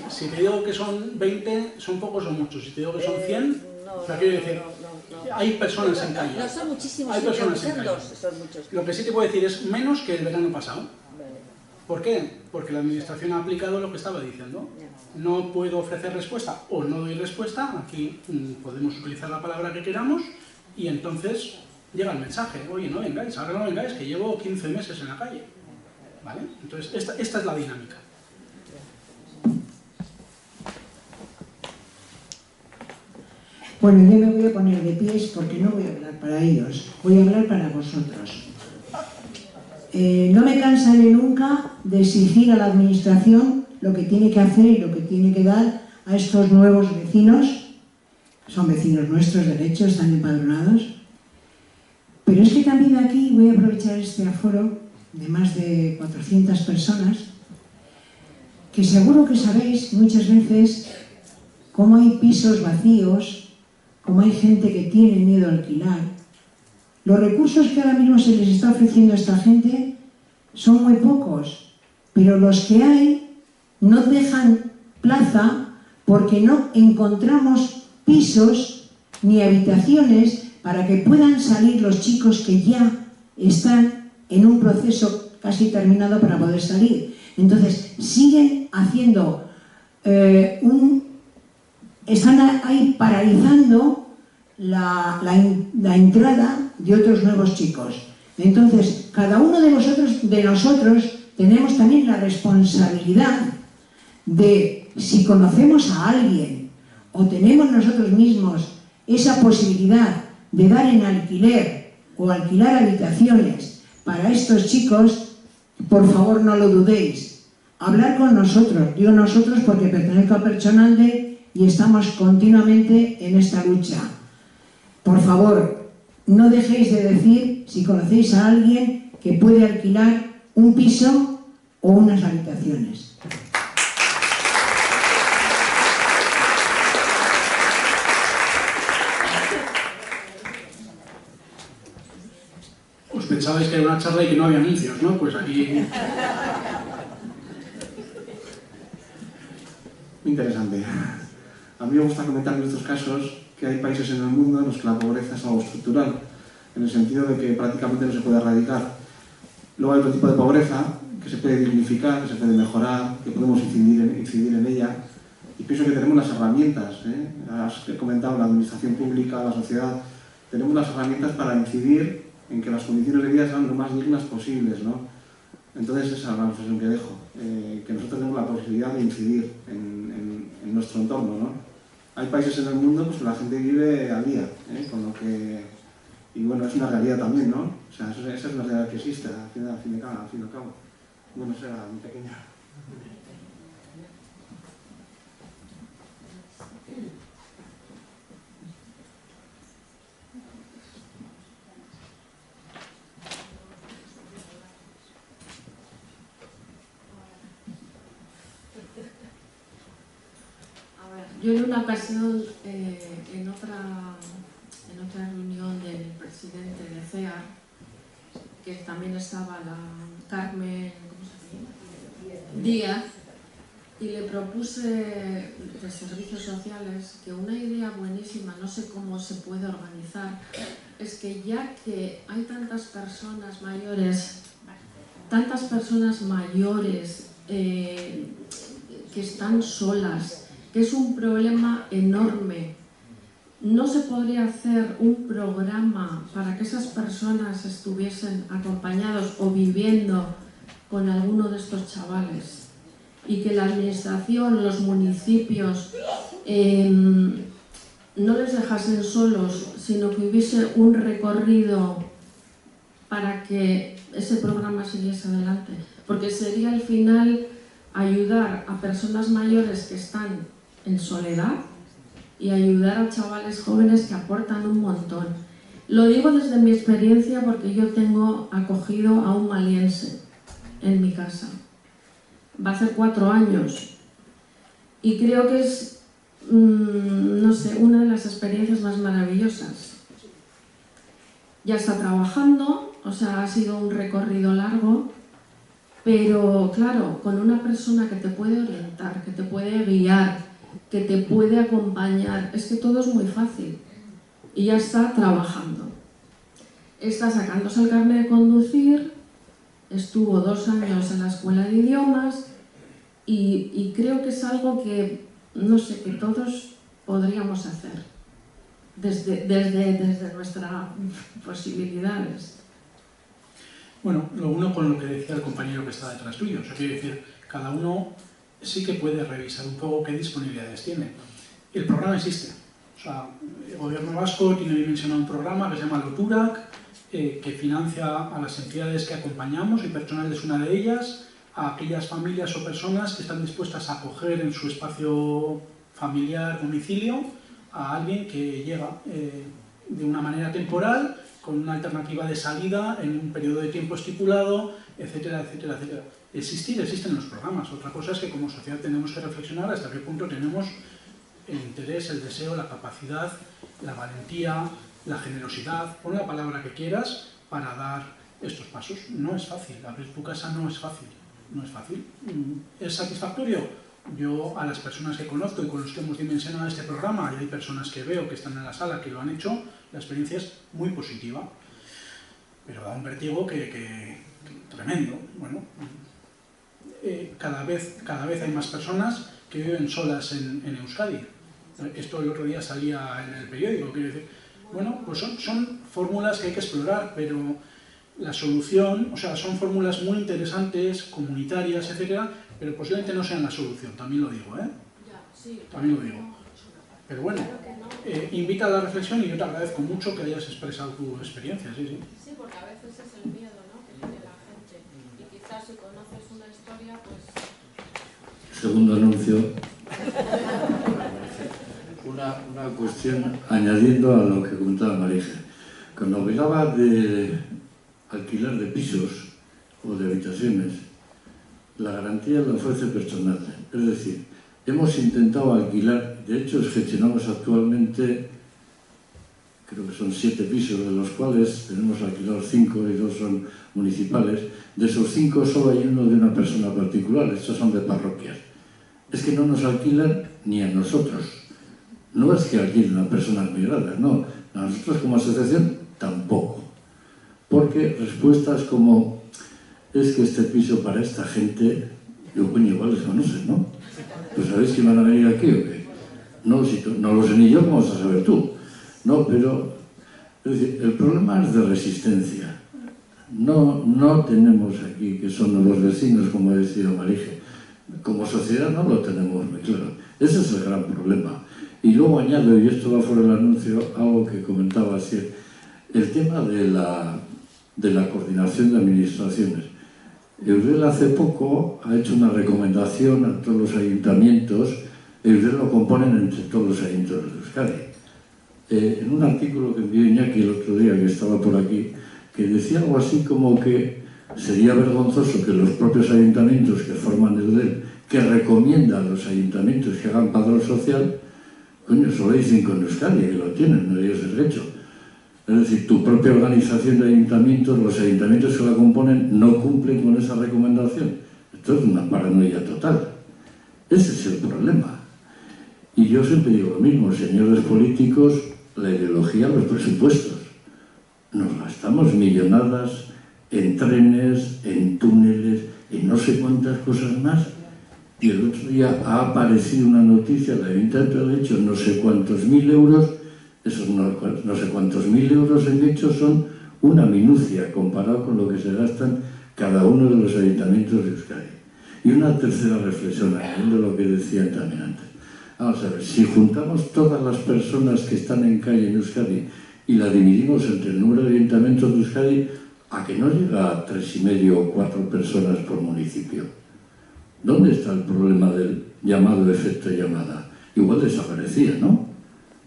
Si te digo que son 20, ¿son pocos o muchos? Si te digo que son 100, o sea, quiero decir, hay personas en calle. No, son muchísimos. Hay personas en calle. Son muchos. Lo que sí te puedo decir es menos que el verano pasado. Vale. ¿Por qué? Porque la administración ha aplicado lo que estaba diciendo. No puedo ofrecer respuesta o no doy respuesta. Aquí podemos utilizar la palabra que queramos y entonces llega el mensaje. Oye, no vengáis, ahora no vengáis, que llevo 15 meses en la calle. ¿Vale? Entonces, esta es la dinámica. Bueno, yo me voy a poner de pies porque no voy a hablar para ellos, voy a hablar para vosotros. No me cansaré nunca de exigir a la administración lo que tiene que hacer y lo que tiene que dar a estos nuevos vecinos. Son vecinos nuestros, de hecho, están empadronados. Pero es que también aquí voy a aprovechar este aforo de más de 400 personas, que seguro que sabéis muchas veces cómo hay pisos vacíos, cómo hay gente que tiene miedo a alquilar. Los recursos que ahora mismo se les está ofreciendo a esta gente son muy pocos, pero los que hay no dejan plaza porque no encontramos pisos ni habitaciones para que puedan salir los chicos que ya están en un proceso casi terminado para poder salir. Entonces, siguen haciendo están ahí paralizando la entrada de otros nuevos chicos. Entonces, cada uno de nosotros tenemos también la responsabilidad de, si conocemos a alguien o tenemos nosotros mismos esa posibilidad de dar en alquiler o alquilar habitaciones para estos chicos, por favor no lo dudéis. Hablar con nosotros, digo nosotros porque pertenezco a Pertsonalde y estamos continuamente en esta lucha. Por favor, no dejéis de decir si conocéis a alguien que puede alquilar un piso o unas habitaciones. Os pensabais que era una charla y que no había anuncios, ¿no? Pues aquí... Muy interesante. A mí me gusta comentar en estos casos que hay países en el mundo en los que la pobreza es algo estructural, en el sentido de que prácticamente no se puede erradicar. Luego hay otro tipo de pobreza que se puede dignificar, que se puede mejorar, que podemos incidir en ella. Y pienso que tenemos las herramientas, Has comentado la administración pública, la sociedad, tenemos las herramientas para incidir en que las condiciones de vida sean lo más dignas posibles, ¿no? Entonces esa es la reflexión que dejo, que nosotros tenemos la posibilidad de incidir en nuestro entorno, ¿no? Hay países en el mundo pues, que la gente vive al día, con lo que... Y bueno, es una realidad también, ¿no? O sea, esa es una realidad que existe, al fin y al cabo. Bueno, esa era mi pequeña... Yo en una ocasión, en otra reunión del presidente de CEA, que también estaba la Carmen Díaz, y le propuse de servicios sociales que una idea buenísima, no sé cómo se puede organizar, es que ya que hay tantas personas mayores que están solas, que es un problema enorme, ¿no se podría hacer un programa para que esas personas estuviesen acompañados o viviendo con alguno de estos chavales? Y que la administración, los municipios, no les dejasen solos, sino que hubiese un recorrido para que ese programa siguiese adelante. Porque sería al final ayudar a personas mayores que están en soledad y ayudar a chavales jóvenes que aportan un montón. Lo digo desde mi experiencia porque yo tengo acogido a un maliense en mi casa. Va a hacer 4 años y creo que es, no sé, una de las experiencias más maravillosas. Ya está trabajando, o sea, ha sido un recorrido largo, pero claro, con una persona que te puede orientar, que te puede guiar, que te puede acompañar, es que todo es muy fácil. Y ya está trabajando. Está sacándose el carnet de conducir, estuvo 2 años en la escuela de idiomas y creo que es algo que, no sé, que todos podríamos hacer desde nuestras posibilidades. Bueno, lo uno con lo que decía el compañero que está detrás tuyo, o sea, quiero decir, cada uno sí que puede revisar un poco qué disponibilidades tiene. El programa existe, o sea, el gobierno vasco tiene dimensionado un programa que se llama Loturac, que financia a las entidades que acompañamos, y Pertsonal es una de ellas, a aquellas familias o personas que están dispuestas a acoger en su espacio familiar, domicilio, a alguien que llega de una manera temporal, con una alternativa de salida en un periodo de tiempo estipulado, etcétera, etcétera, etcétera. Existen los programas. Otra cosa es que como sociedad tenemos que reflexionar hasta qué punto tenemos el interés, el deseo, la capacidad, la valentía, la generosidad, pon la palabra que quieras, para dar estos pasos. No es fácil, abrir tu casa no es fácil. No es fácil. ¿Es satisfactorio? Yo, a las personas que conozco y con los que hemos dimensionado este programa, y hay personas que veo que están en la sala que lo han hecho, la experiencia es muy positiva, pero da un vértigo que tremendo. Bueno, cada vez hay más personas que viven solas en Euskadi. Esto el otro día salía en el periódico, quiero decir. Bueno, pues son fórmulas que hay que explorar, pero la solución, o sea, son fórmulas muy interesantes, comunitarias, etcétera, pero posiblemente no sean la solución, también lo digo, ¿eh? También lo digo. Pero bueno, invita a la reflexión y yo te agradezco mucho que hayas expresado tu experiencia, sí, sí. Sí, porque a veces es el miedo, ¿no?, que tiene la gente. Y quizás si conoces una historia, pues... Segundo anuncio. Una cuestión añadiendo a lo que comentaba Marija. Cuando hablaba de alquiler de pisos o de habitaciones, la garantía la ofrece Pertsonal. Es decir, hemos intentado alquilar, de hecho gestionamos actualmente, creo que son 7 pisos, de los cuales tenemos alquilados 5 y 2 son municipales. De esos 5 solo hay uno de una persona particular, estos son de parroquias. Es que no nos alquilan ni a nosotros. No es que alquilen a personas migradas, no. A nosotros como asociación tampoco. Porque respuestas como, es que este piso para esta gente, yo, bueno, igual les conoces, ¿no? Pues sabéis que van a venir aquí o qué. No, si tú, no lo sé ni yo, ¿cómo vas a saber tú? No, pero, es decir, el problema es de resistencia. No tenemos aquí, que son los vecinos, como decía Marija. Como sociedad no lo tenemos muy claro. Ese es el gran problema. Y luego añado, y esto va fuera del anuncio, algo que comentaba así, el tema de la coordinación de administraciones. Eudel hace poco ha hecho una recomendación a todos los ayuntamientos, Eudel lo componen entre todos los ayuntamientos de Euskadi. En un artículo que envió Iñaki el otro día, que estaba por aquí, que decía algo así como que sería vergonzoso que los propios ayuntamientos que forman Eudel, que recomiendan a los ayuntamientos que hagan padrón social, coño, solo hay 5 en Euskadi que lo tienen, no es derecho. Es decir, tu propia organización de ayuntamientos, los ayuntamientos que la componen, no cumplen con esa recomendación. Esto es una paranoia total. Ese es el problema. Y yo siempre digo lo mismo, señores políticos, la ideología, los presupuestos. Nos gastamos millonadas en trenes, en túneles, en no sé cuántas cosas más. Y el otro día ha aparecido una noticia, la Ayuntamiento ha hecho no sé cuántos 1000 euros Esos no sé cuántos mil euros en hechos son una minucia comparado con lo que se gastan cada uno de los ayuntamientos de Euskadi. Y una tercera reflexión, añadiendo lo que decían también antes. Vamos a ver, si juntamos todas las personas que están en calle en Euskadi y la dividimos entre el número de ayuntamientos de Euskadi, ¿a que no llega a 3,5 o 4 personas por municipio? ¿Dónde está el problema del llamado efecto llamada? Igual desaparecía, ¿no?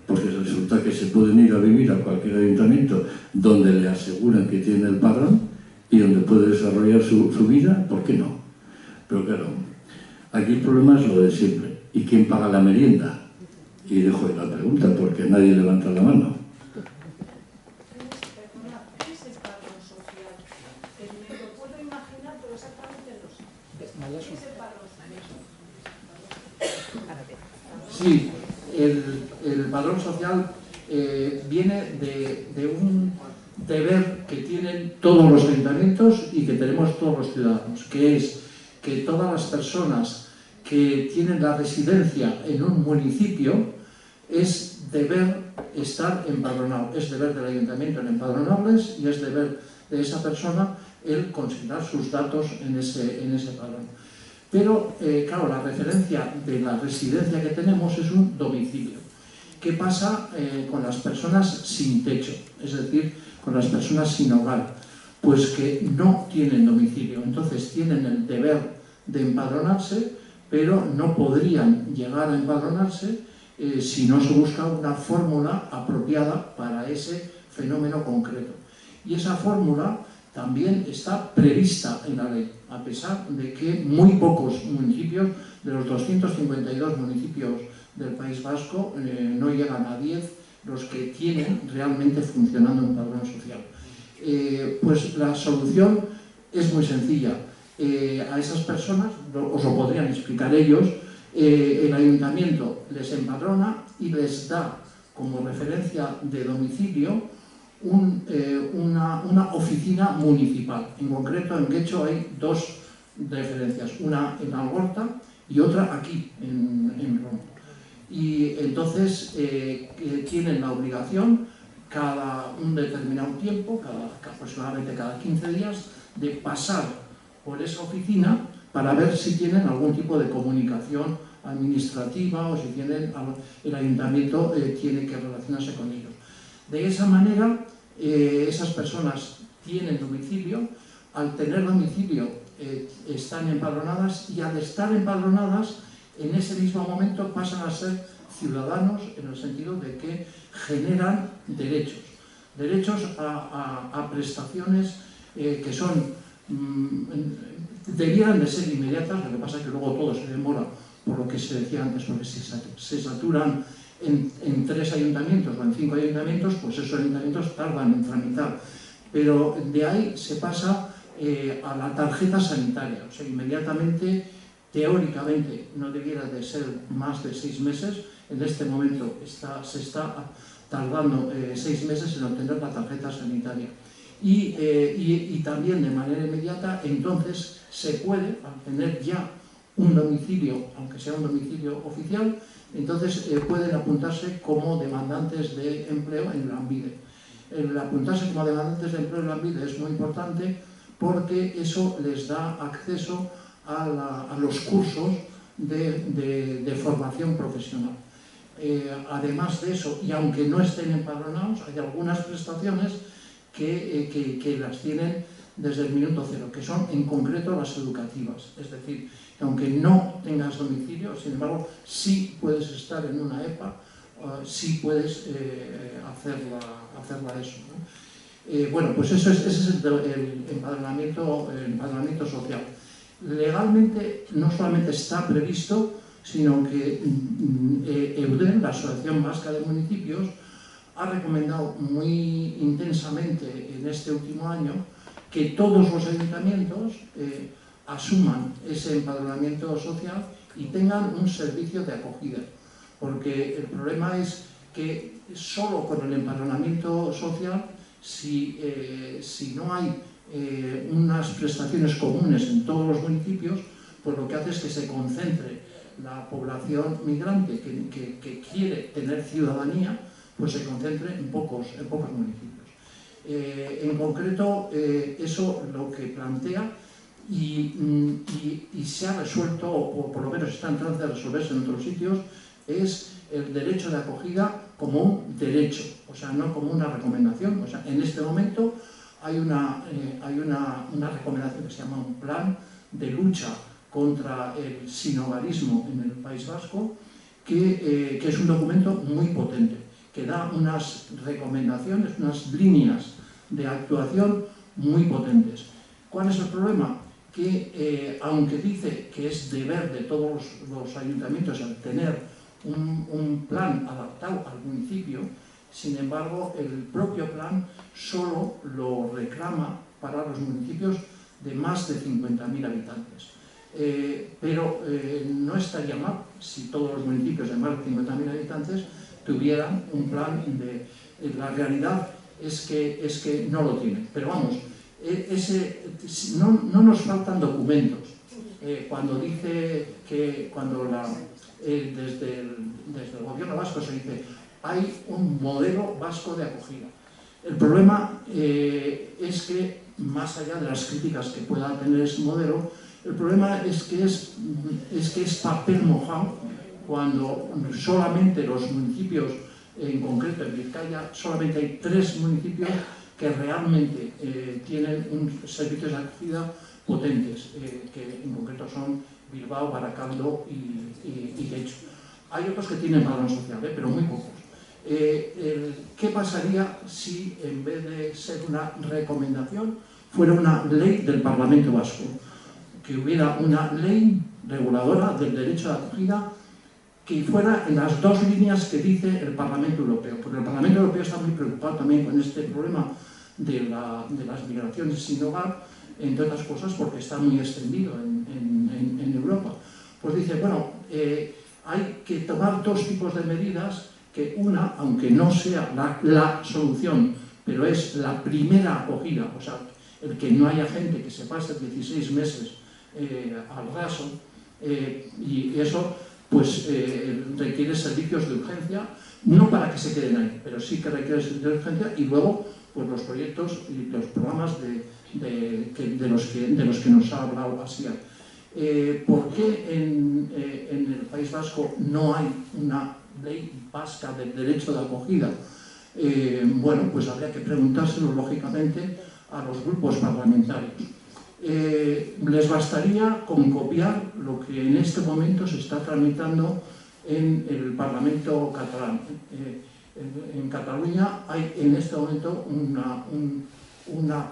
Porque resulta que se pueden ir a vivir a cualquier ayuntamiento donde le aseguran que tiene el padrón y donde puede desarrollar su vida, ¿por qué no? Pero claro, aquí el problema es lo de siempre. ¿Y quién paga la merienda? Y dejo la pregunta porque nadie levanta la mano. ¿Qué es el padrón social? Me lo puedo imaginar, pero exactamente no sé. ¿Qué es el padrón social? Sí, el padrón social viene de un deber que tienen todos los ayuntamientos y que tenemos todos los ciudadanos, que es que todas las personas que tienen la residencia en un municipio es deber estar empadronado, es deber del ayuntamiento el empadronarles y es deber de esa persona el consignar sus datos en ese padrón. Pero, claro, la referencia de la residencia que tenemos es un domicilio. ¿Qué pasa con las personas sin techo? Es decir, con las personas sin hogar. Pues que no tienen domicilio. Entonces tienen el deber de empadronarse, pero no podrían llegar a empadronarse si no se busca una fórmula apropiada para ese fenómeno concreto. Y esa fórmula también está prevista en la ley, a pesar de que muy pocos municipios, de los 252 municipios del País Vasco, no llegan a 10 los que tienen realmente funcionando un padrón social. Pues la solución es muy sencilla. A esas personas, os lo podrían explicar ellos, el ayuntamiento les empadrona y les da como referencia de domicilio una oficina municipal. En concreto, en Getxo hay dos referencias, una en Algorta y otra aquí, en Roma. Y entonces tienen la obligación, cada un determinado tiempo, aproximadamente cada 15 días, de pasar por esa oficina para ver si tienen algún tipo de comunicación administrativa o si tienen, el ayuntamiento tiene que relacionarse con ellos. De esa manera, esas personas tienen domicilio, al tener domicilio están empadronadas y al estar empadronadas, en ese mismo momento pasan a ser ciudadanos en el sentido de que generan derechos. Derechos a prestaciones que son debieran de ser inmediatas, lo que pasa es que luego todo se demora, por lo que se decía antes, porque se saturan en 3 ayuntamientos o en 5 ayuntamientos, pues esos ayuntamientos tardan en tramitar. Pero de ahí se pasa a la tarjeta sanitaria, o sea, inmediatamente, teóricamente, no debiera de ser más de 6 meses, en este momento se está tardando 6 meses en obtener la tarjeta sanitaria. Y también de manera inmediata, entonces se puede, al tener ya un domicilio, aunque sea un domicilio oficial, entonces pueden apuntarse como demandantes de empleo en Lanbide. El apuntarse como demandantes de empleo en Lanbide es muy importante porque eso les da acceso a los cursos de formación profesional. Además de eso, y aunque no estén empadronados, hay algunas prestaciones que las tienen desde el minuto cero, que son en concreto las educativas. Es decir, que aunque no tengas domicilio, sin embargo, sí puedes estar en una EPA, sí puedes hacerla eso, ¿no? Bueno, pues ese es el empadronamiento social. Legalmente no solamente está previsto, sino que EUDEM, la Asociación Vasca de Municipios, ha recomendado muy intensamente en este último año que todos los ayuntamientos asuman ese empadronamiento social y tengan un servicio de acogida. Porque el problema es que solo con el empadronamiento social, si no hay unas prestaciones comunes en todos los municipios, pues lo que hace es que se concentre la población migrante que quiere tener ciudadanía, pues se concentre en pocos municipios. En concreto, eso lo que plantea y se ha resuelto, o por lo menos está en trance de resolverse en otros sitios, es el derecho de acogida como un derecho, o sea, no como una recomendación. O sea, en este momento hay una recomendación que se llama un plan de lucha contra el sinhogarismo en el País Vasco, que es un documento muy potente, que da unas recomendaciones, unas líneas de actuación muy potentes. ¿Cuál es el problema? Que aunque dice que es deber de todos los ayuntamientos el tener un plan adaptado al municipio, sin embargo el propio plan solo lo reclama para los municipios de más de 50.000 habitantes. Pero no estaría mal si todos los municipios de más de 50.000 habitantes tuvieran un plan la realidad es que no lo tienen. Pero vamos, no nos faltan documentos. Cuando dice que desde el gobierno vasco se dice hay un modelo vasco de acogida. El problema es que, más allá de las críticas que pueda tener ese modelo, el problema es que es papel mojado cuando solamente los municipios, en concreto en Vizcaya, solamente hay 3 municipios que realmente tienen servicios de acogida potentes, que en concreto son Bilbao, Barakaldo y Getxo. Hay otros que tienen padrón social, pero muy pocos. ¿Qué pasaría si en vez de ser una recomendación fuera una ley del Parlamento Vasco? Que hubiera una ley reguladora del derecho de acogida que fuera en las 2 líneas que dice el Parlamento Europeo, porque el Parlamento Europeo está muy preocupado también con este problema de las migraciones sin hogar, entre otras cosas porque está muy extendido en Europa. Pues dice, bueno, hay que tomar 2 tipos de medidas, que una, aunque no sea la solución, pero es la primera acogida, o sea, el que no haya gente que se pase 16 meses al raso, y eso pues requiere servicios de urgencia, no para que se queden ahí, pero sí que requiere servicios de urgencia, y luego pues los proyectos y los programas de los que nos ha hablado Asier. ¿Por qué en el País Vasco no hay una ley vasca del derecho de acogida? Bueno, pues habría que preguntárselo lógicamente a los grupos parlamentarios. Les bastaría con copiar lo que en este momento se está tramitando en el Parlamento catalán. En Cataluña hay en este momento una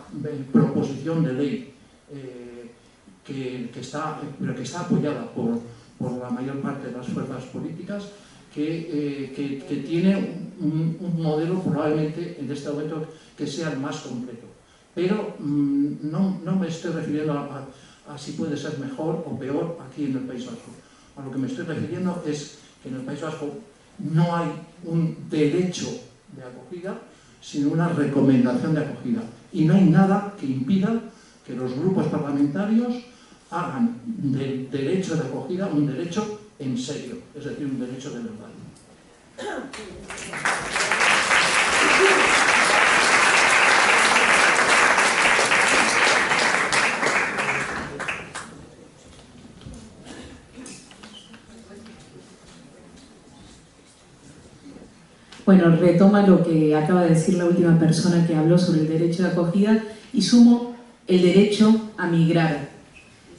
proposición de ley que está apoyada por la mayor parte de las fuerzas políticas, que tiene un modelo probablemente en este momento que sea el más completo. Pero no me estoy refiriendo a si puede ser mejor o peor aquí en el País Vasco. A lo que me estoy refiriendo es que en el País Vasco no hay un derecho de acogida, sino una recomendación de acogida. Y no hay nada que impida que los grupos parlamentarios hagan del derecho de acogida un derecho en serio, es decir, un derecho de verdad. Bueno, retoma lo que acaba de decir la última persona que habló sobre el derecho de acogida y sumo el derecho a migrar.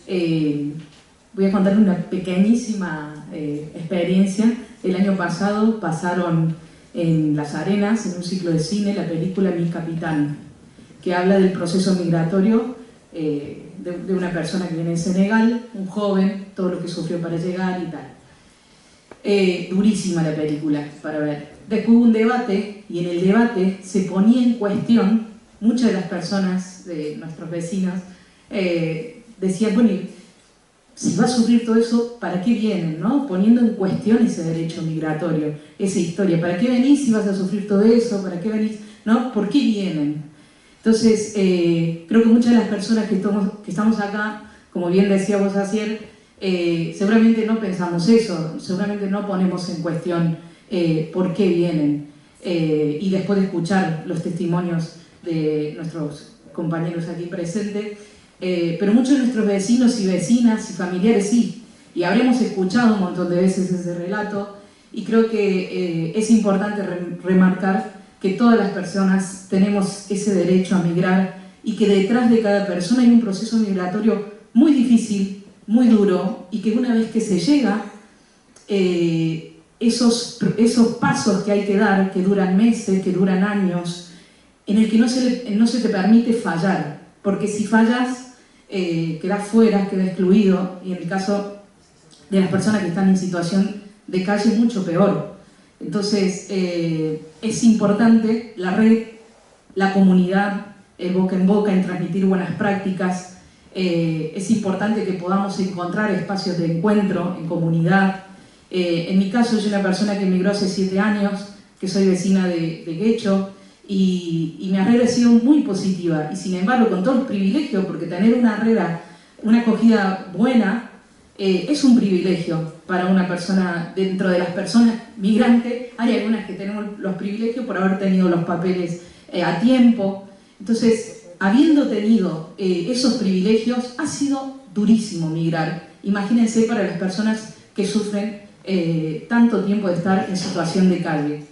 Voy a contar una pequeñísima experiencia. El año pasado pasaron en Las Arenas, en un ciclo de cine, la película Mi Capitán, que habla del proceso migratorio de una persona que viene de Senegal, un joven, todo lo que sufrió para llegar y tal. Durísima la película para ver. Después hubo un debate y en el debate se ponía en cuestión, muchas de las personas de nuestros vecinos decían, bueno, si va a sufrir todo eso, ¿para qué vienen? ¿No? Poniendo en cuestión ese derecho migratorio, esa historia. ¿Para qué venís si vas a sufrir todo eso? ¿Para qué venís? ¿No? ¿Por qué vienen? Entonces, creo que muchas de las personas que estamos acá, como bien decía vos, Asier, seguramente no pensamos eso, seguramente no ponemos en cuestión por qué vienen. y después de escuchar los testimonios de nuestros compañeros aquí presentes, pero muchos de nuestros vecinos y vecinas y familiares sí, y habremos escuchado un montón de veces ese relato, y creo que es importante remarcar que todas las personas tenemos ese derecho a migrar y que detrás de cada persona hay un proceso migratorio muy difícil, muy duro, y que una vez que se llega, esos pasos que hay que dar, que duran meses, que duran años, en el que no se te permite fallar, porque si fallas, quedas fuera, quedas excluido, y en el caso de las personas que están en situación de calle, mucho peor. Entonces, es importante la red, la comunidad, el boca en boca, en transmitir buenas prácticas. Es importante que podamos encontrar espacios de encuentro en comunidad. En mi caso, soy una persona que emigró hace 7 años, que soy vecina de Guecho, y mi Herrera ha sido muy positiva. Y sin embargo, con todos los privilegios, porque tener una Herrera, una acogida buena, es un privilegio para una persona. Dentro de las personas migrantes hay algunas que tenemos los privilegios por haber tenido los papeles a tiempo. Entonces, habiendo tenido esos privilegios, ha sido durísimo migrar. Imagínense para las personas que sufren tanto tiempo de estar en situación de calle.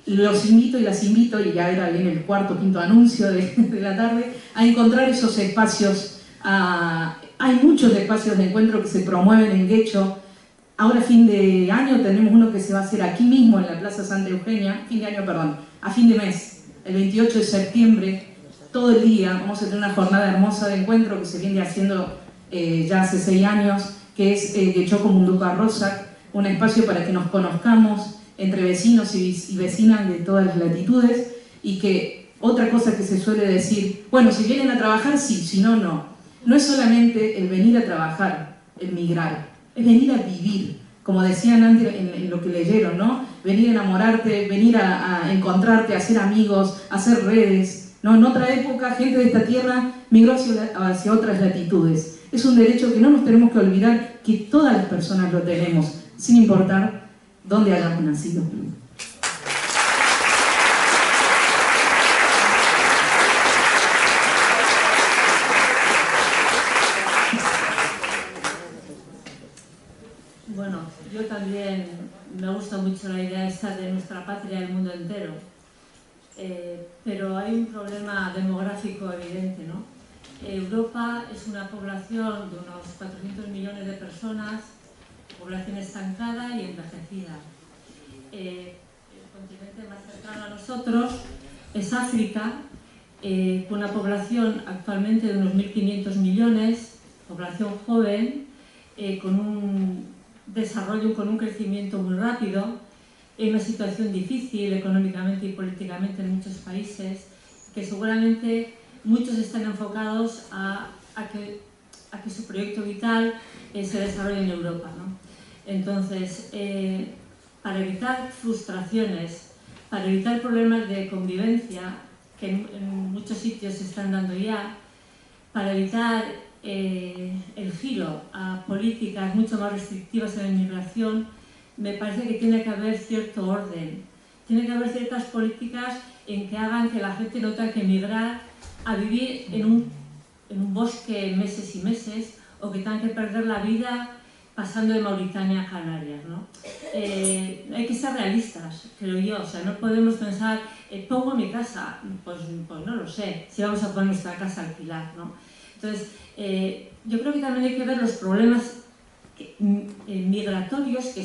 Los invito y las invito, y ya era bien el cuarto o quinto anuncio de la tarde, a encontrar esos espacios. Hay muchos espacios de encuentro que se promueven en Guecho. Ahora, fin de año, tenemos uno que se va a hacer aquí mismo, en la Plaza Santa Eugenia, a fin de mes, el 28 de septiembre, todo el día. Vamos a tener una jornada hermosa de encuentro que se viene haciendo ya hace 6 años, que es Guecho Munduca Rosa, un espacio para que nos conozcamos entre vecinos y vecinas de todas las latitudes, y que otra cosa que se suele decir, bueno, si vienen a trabajar, sí, si no, no. No es solamente el venir a trabajar, el migrar, es venir a vivir, como decían antes en lo que leyeron, ¿no? Venir a enamorarte, venir a encontrarte, a hacer amigos, a hacer redes, ¿no? En otra época, gente de esta tierra migró hacia otras latitudes. Es un derecho que no nos tenemos que olvidar, que todas las personas lo tenemos, sin importar dónde hayamos nacido. Bueno, yo también me gusta mucho la idea esta de nuestra patria del mundo entero, pero hay un problema demográfico evidente, ¿no? Europa es una población de unos 400 millones de personas, población estancada y envejecida. El continente más cercano a nosotros es África, con una población actualmente de unos 1.500 millones, población joven, con un desarrollo, con un crecimiento muy rápido, en una situación difícil económicamente y políticamente en muchos países, que seguramente muchos están enfocados a que su proyecto vital se desarrolle en Europa, ¿no? Entonces, para evitar frustraciones, para evitar problemas de convivencia, que en muchos sitios se están dando ya, para evitar el giro a políticas mucho más restrictivas en la inmigración, me parece que tiene que haber cierto orden. Tiene que haber ciertas políticas en que hagan que la gente no tenga que emigrar a vivir en un bosque meses y meses, o que tengan que perder la vida pasando de Mauritania a Canarias, ¿no? Hay que ser realistas, creo yo. O sea, no podemos pensar, pongo mi casa, pues no lo sé, si vamos a poner nuestra casa a alquilar, ¿no? Entonces, yo creo que también hay que ver los problemas migratorios que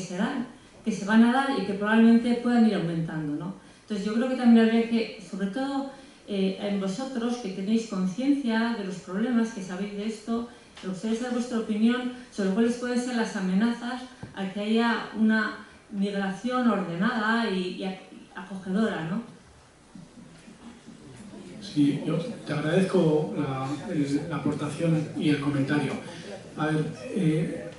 se van a dar y que probablemente puedan ir aumentando, ¿no? Entonces, yo creo que también habría que, sobre todo en vosotros, que tenéis conciencia de los problemas, que sabéis de esto, me gustaría saber vuestra opinión sobre cuáles pueden ser las amenazas a que haya una migración ordenada y acogedora, ¿no? Sí, yo te agradezco la aportación y el comentario. A ver,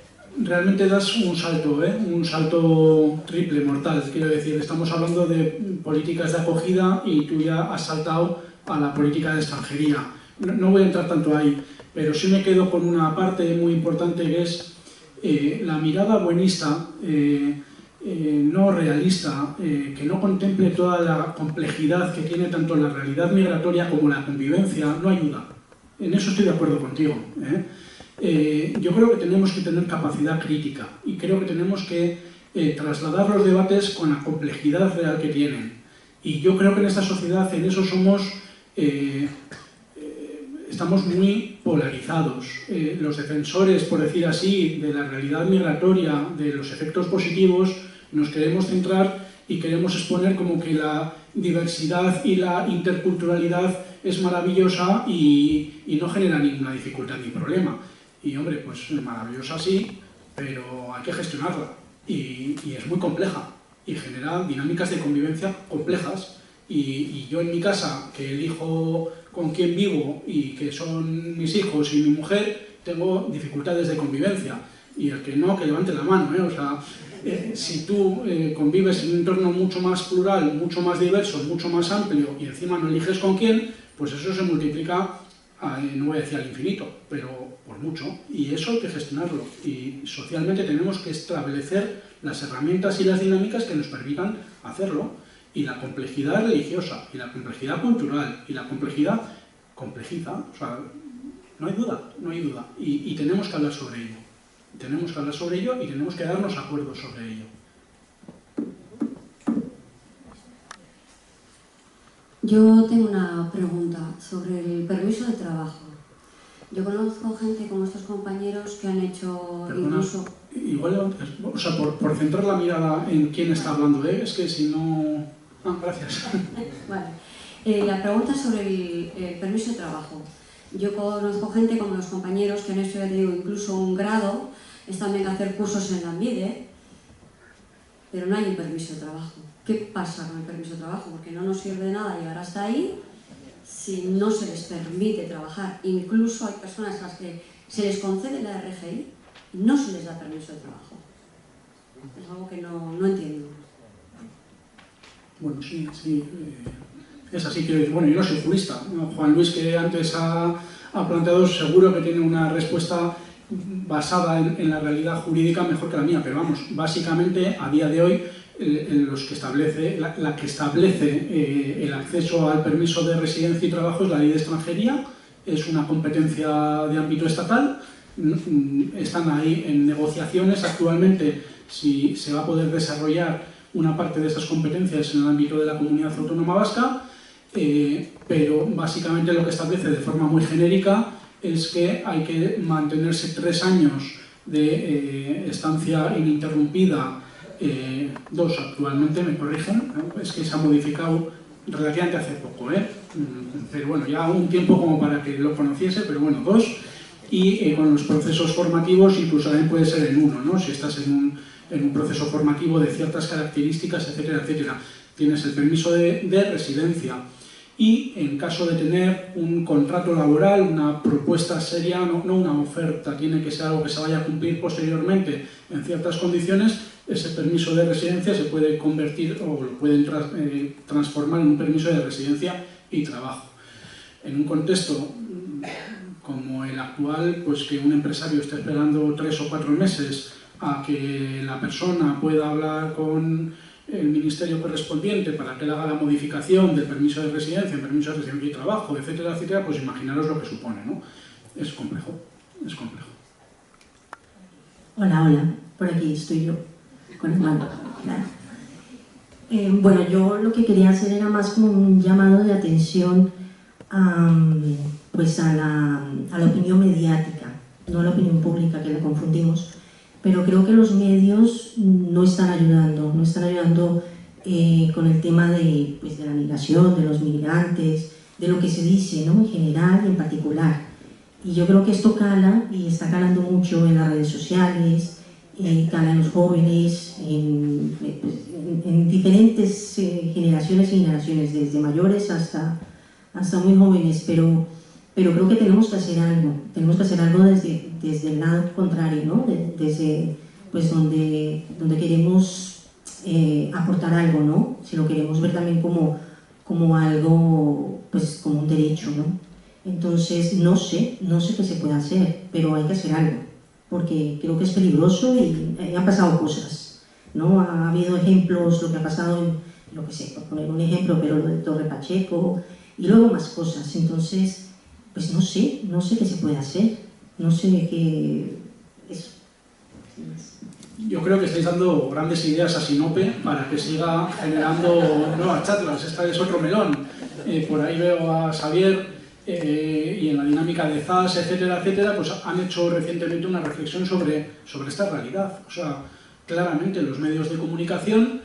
realmente das un salto triple, mortal, quiero decir. Estamos hablando de políticas de acogida y tú ya has saltado a la política de extranjería. No voy a entrar tanto ahí, pero sí me quedo con una parte muy importante, que es la mirada buenista no realista, que no contemple toda la complejidad que tiene tanto la realidad migratoria como la convivencia, no ayuda. En eso estoy de acuerdo contigo. Yo creo que tenemos que tener capacidad crítica y creo que tenemos que trasladar los debates con la complejidad real que tienen. Y yo creo que en esta sociedad en eso estamos muy polarizados. Los defensores, por decir así, de la realidad migratoria, de los efectos positivos, nos queremos centrar y queremos exponer como que la diversidad y la interculturalidad es maravillosa y no genera ninguna dificultad ni problema. Y hombre, pues maravillosa sí, pero hay que gestionarla. Y es muy compleja y genera dinámicas de convivencia complejas. Y yo en mi casa, que elijo con quién vivo y que son mis hijos y mi mujer, tengo dificultades de convivencia. Y el que no, que levante la mano. O sea, si tú convives en un entorno mucho más plural, mucho más diverso, mucho más amplio y encima no eliges con quién, pues eso se multiplica, no voy a decir al infinito, pero por mucho. Y eso hay que gestionarlo. Y socialmente tenemos que establecer las herramientas y las dinámicas que nos permitan hacerlo. Y la complejidad religiosa, y la complejidad cultural, y la complejidad complejiza, o sea, no hay duda, no hay duda. Y tenemos que hablar sobre ello. Tenemos que hablar sobre ello y tenemos que darnos acuerdos sobre ello. Yo tengo una pregunta sobre el permiso de trabajo. Yo conozco gente como estos compañeros que han hecho incluso... Igual, o sea, por centrar la mirada en quién está hablando, es que si no... gracias. Vale. La pregunta es sobre el permiso de trabajo. Yo conozco gente como los compañeros que han estudiado incluso un grado, están en hacer cursos en la ANVIDE, pero no hay un permiso de trabajo. ¿Qué pasa con el permiso de trabajo? Porque no nos sirve de nada llegar hasta ahí si no se les permite trabajar. Incluso hay personas a las que se les concede la RGI y no se les da permiso de trabajo. Es algo que no entiendo. Bueno, sí, es así. Bueno, yo no soy jurista. Juan Luis, que antes ha planteado, seguro que tiene una respuesta basada en la realidad jurídica mejor que la mía, pero vamos, básicamente a día de hoy la que establece el acceso al permiso de residencia y trabajo es la Ley de Extranjería, es una competencia de ámbito estatal, están ahí en negociaciones actualmente si se va a poder desarrollar una parte de esas competencias en el ámbito de la Comunidad Autónoma Vasca, pero básicamente lo que establece de forma muy genérica es que hay que mantenerse 3 años de estancia ininterrumpida, 2 actualmente, me corrigen, ¿no? Es que se ha modificado relativamente hace poco, pero bueno, ya un tiempo como para que lo conociese, pero bueno, 2, y con los procesos formativos incluso también puede ser en 1, ¿no? Si estás en un proceso formativo de ciertas características, etcétera, etcétera. Tienes el permiso de residencia y en caso de tener un contrato laboral, una propuesta seria, no una oferta, tiene que ser algo que se vaya a cumplir posteriormente en ciertas condiciones, ese permiso de residencia se puede convertir o lo pueden transformar en un permiso de residencia y trabajo. En un contexto como el actual, pues que un empresario esté esperando 3 o 4 meses a que la persona pueda hablar con el ministerio correspondiente para que le haga la modificación del permiso de residencia, permiso de residencia y trabajo, etcétera, etcétera, pues imaginaros lo que supone, ¿no? Es complejo, es complejo. Hola, por aquí estoy yo, con el mando. Bueno, yo lo que quería hacer era más como un llamado de atención pues a la opinión mediática, no a la opinión pública, que la confundimos. Pero creo que los medios no están ayudando con el tema de la migración, de los migrantes, de lo que se dice, ¿no? En general y en particular. Y yo creo que esto cala y está calando mucho en las redes sociales, cala en los jóvenes, en diferentes generaciones y generaciones, desde mayores hasta muy jóvenes, pero creo que tenemos que hacer algo desde el lado contrario, ¿no? Desde pues donde queremos aportar algo, ¿no? Si lo queremos ver también como algo, pues como un derecho, ¿no? Entonces no sé qué se puede hacer, pero hay que hacer algo, porque creo que es peligroso y han pasado cosas ¿no? Ha habido ejemplos, lo que ha pasado en, lo que sé, por poner un ejemplo, pero lo de Torre Pacheco y luego más cosas. Entonces, pues no sé qué se puede hacer, no sé qué... Eso. Yo creo que estáis dando grandes ideas a Sinope para que siga generando nuevas charlas. Esta es otro melón. Por ahí veo a Xavier y en la dinámica de ZAS, etcétera, etcétera, pues han hecho recientemente una reflexión sobre esta realidad. O sea, claramente los medios de comunicación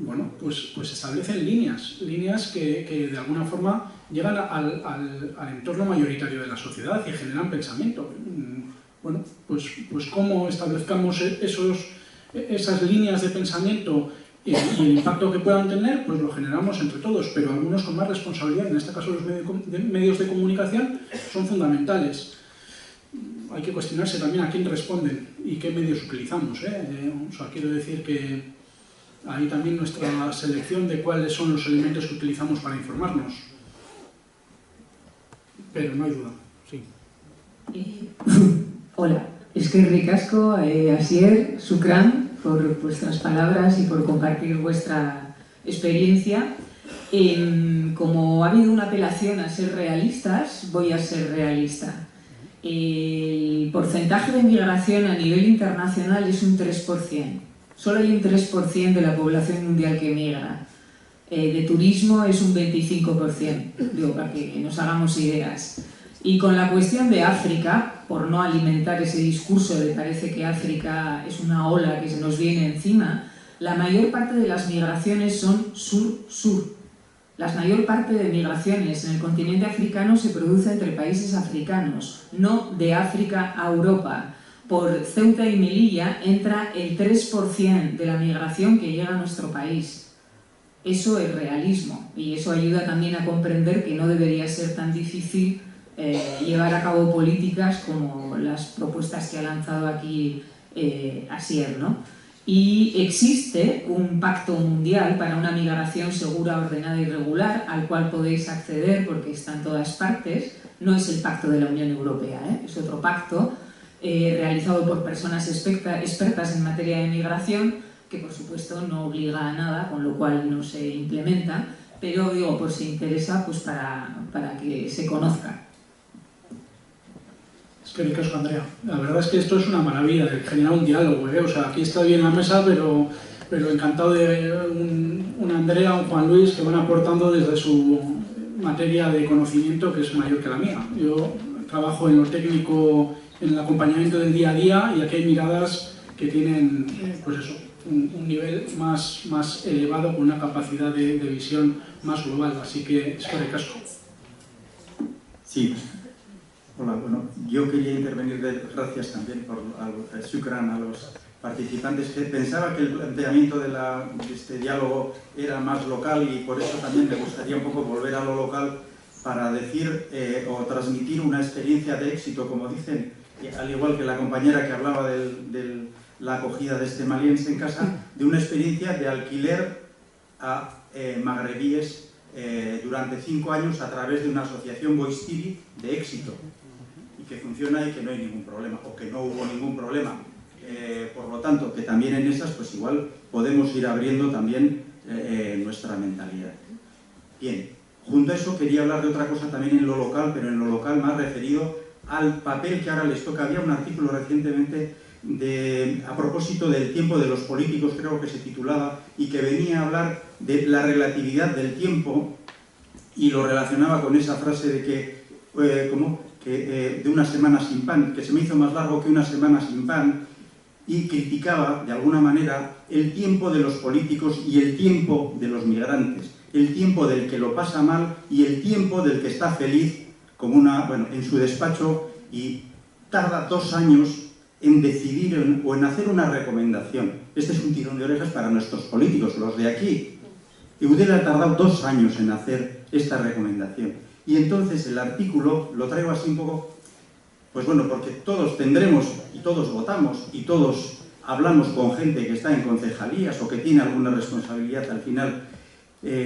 bueno, pues establecen líneas que de alguna forma llegan al entorno mayoritario de la sociedad y generan pensamiento. Bueno, pues cómo establezcamos esas líneas de pensamiento y el impacto que puedan tener, pues lo generamos entre todos, pero algunos con más responsabilidad. En este caso los medios de comunicación son fundamentales. Hay que cuestionarse también a quién responden y qué medios utilizamos. O sea, quiero decir que ahí también nuestra selección de cuáles son los elementos que utilizamos para informarnos. Pero no hay duda, sí. Hola, es que ricasco, Asier, Shukran, por vuestras palabras y por compartir vuestra experiencia. Como ha habido una apelación a ser realistas, voy a ser realista. El porcentaje de migración a nivel internacional es un 3%. Solo hay un 3% de la población mundial que migra. De turismo es un 25%, digo, para que nos hagamos ideas. Y con la cuestión de África, por no alimentar ese discurso de parece que África es una ola que se nos viene encima, la mayor parte de las migraciones son sur-sur. La mayor parte de migraciones en el continente africano se produce entre países africanos, no de África a Europa. Por Ceuta y Melilla entra el 3% de la migración que llega a nuestro país. Eso es realismo y eso ayuda también a comprender que no debería ser tan difícil llevar a cabo políticas como las propuestas que ha lanzado aquí Asier, ¿no? Y existe un pacto mundial para una migración segura, ordenada y regular, al cual podéis acceder porque está en todas partes. No es el pacto de la Unión Europea, es otro pacto realizado por personas expertas en materia de migración, que por supuesto no obliga a nada, con lo cual no se implementa, pero digo, por si interesa, pues para que se conozca. Es que ricasco, Andrea. La verdad es que esto es una maravilla, de generar un diálogo, O sea, aquí está bien la mesa, pero encantado de un Andrea, un Juan Luis, que van aportando desde su materia de conocimiento, que es mayor que la mía. Yo trabajo en lo técnico, en el acompañamiento del día a día, y aquí hay miradas que tienen, pues eso, un nivel más elevado, con una capacidad de visión más global. Así que es que ricasco. Sí. Hola, bueno, yo quería intervenir, gracias también por Shukran, a los participantes, que pensaba que el planteamiento de este diálogo era más local y por eso también me gustaría un poco volver a lo local para decir o transmitir una experiencia de éxito, como dicen, al igual que la compañera que hablaba de la acogida de este maliense en casa, de una experiencia de alquiler a magrebíes durante 5 años a través de una asociación Boistiri de éxito, y que funciona y que no hay ningún problema, o que no hubo ningún problema. Por lo tanto, que también en esas, pues igual podemos ir abriendo también nuestra mentalidad. Bien, junto a eso quería hablar de otra cosa también en lo local, pero en lo local más referido al papel que ahora les toca. Había un artículo recientemente a propósito del tiempo de los políticos, creo que se titulaba, y que venía a hablar de la relatividad del tiempo, y lo relacionaba con esa frase de que, de una semana sin pan, que se me hizo más largo que una semana sin pan, y criticaba de alguna manera el tiempo de los políticos y el tiempo de los migrantes, el tiempo del que lo pasa mal y el tiempo del que está feliz como en su despacho y tarda 2 años en decidir o en hacer una recomendación. Este es un tirón de orejas para nuestros políticos, los de aquí. Eudel ha tardado 2 años en hacer esta recomendación. Y entonces el artículo lo traigo así un poco, pues bueno, porque todos tendremos y todos votamos y todos hablamos con gente que está en concejalías o que tiene alguna responsabilidad al final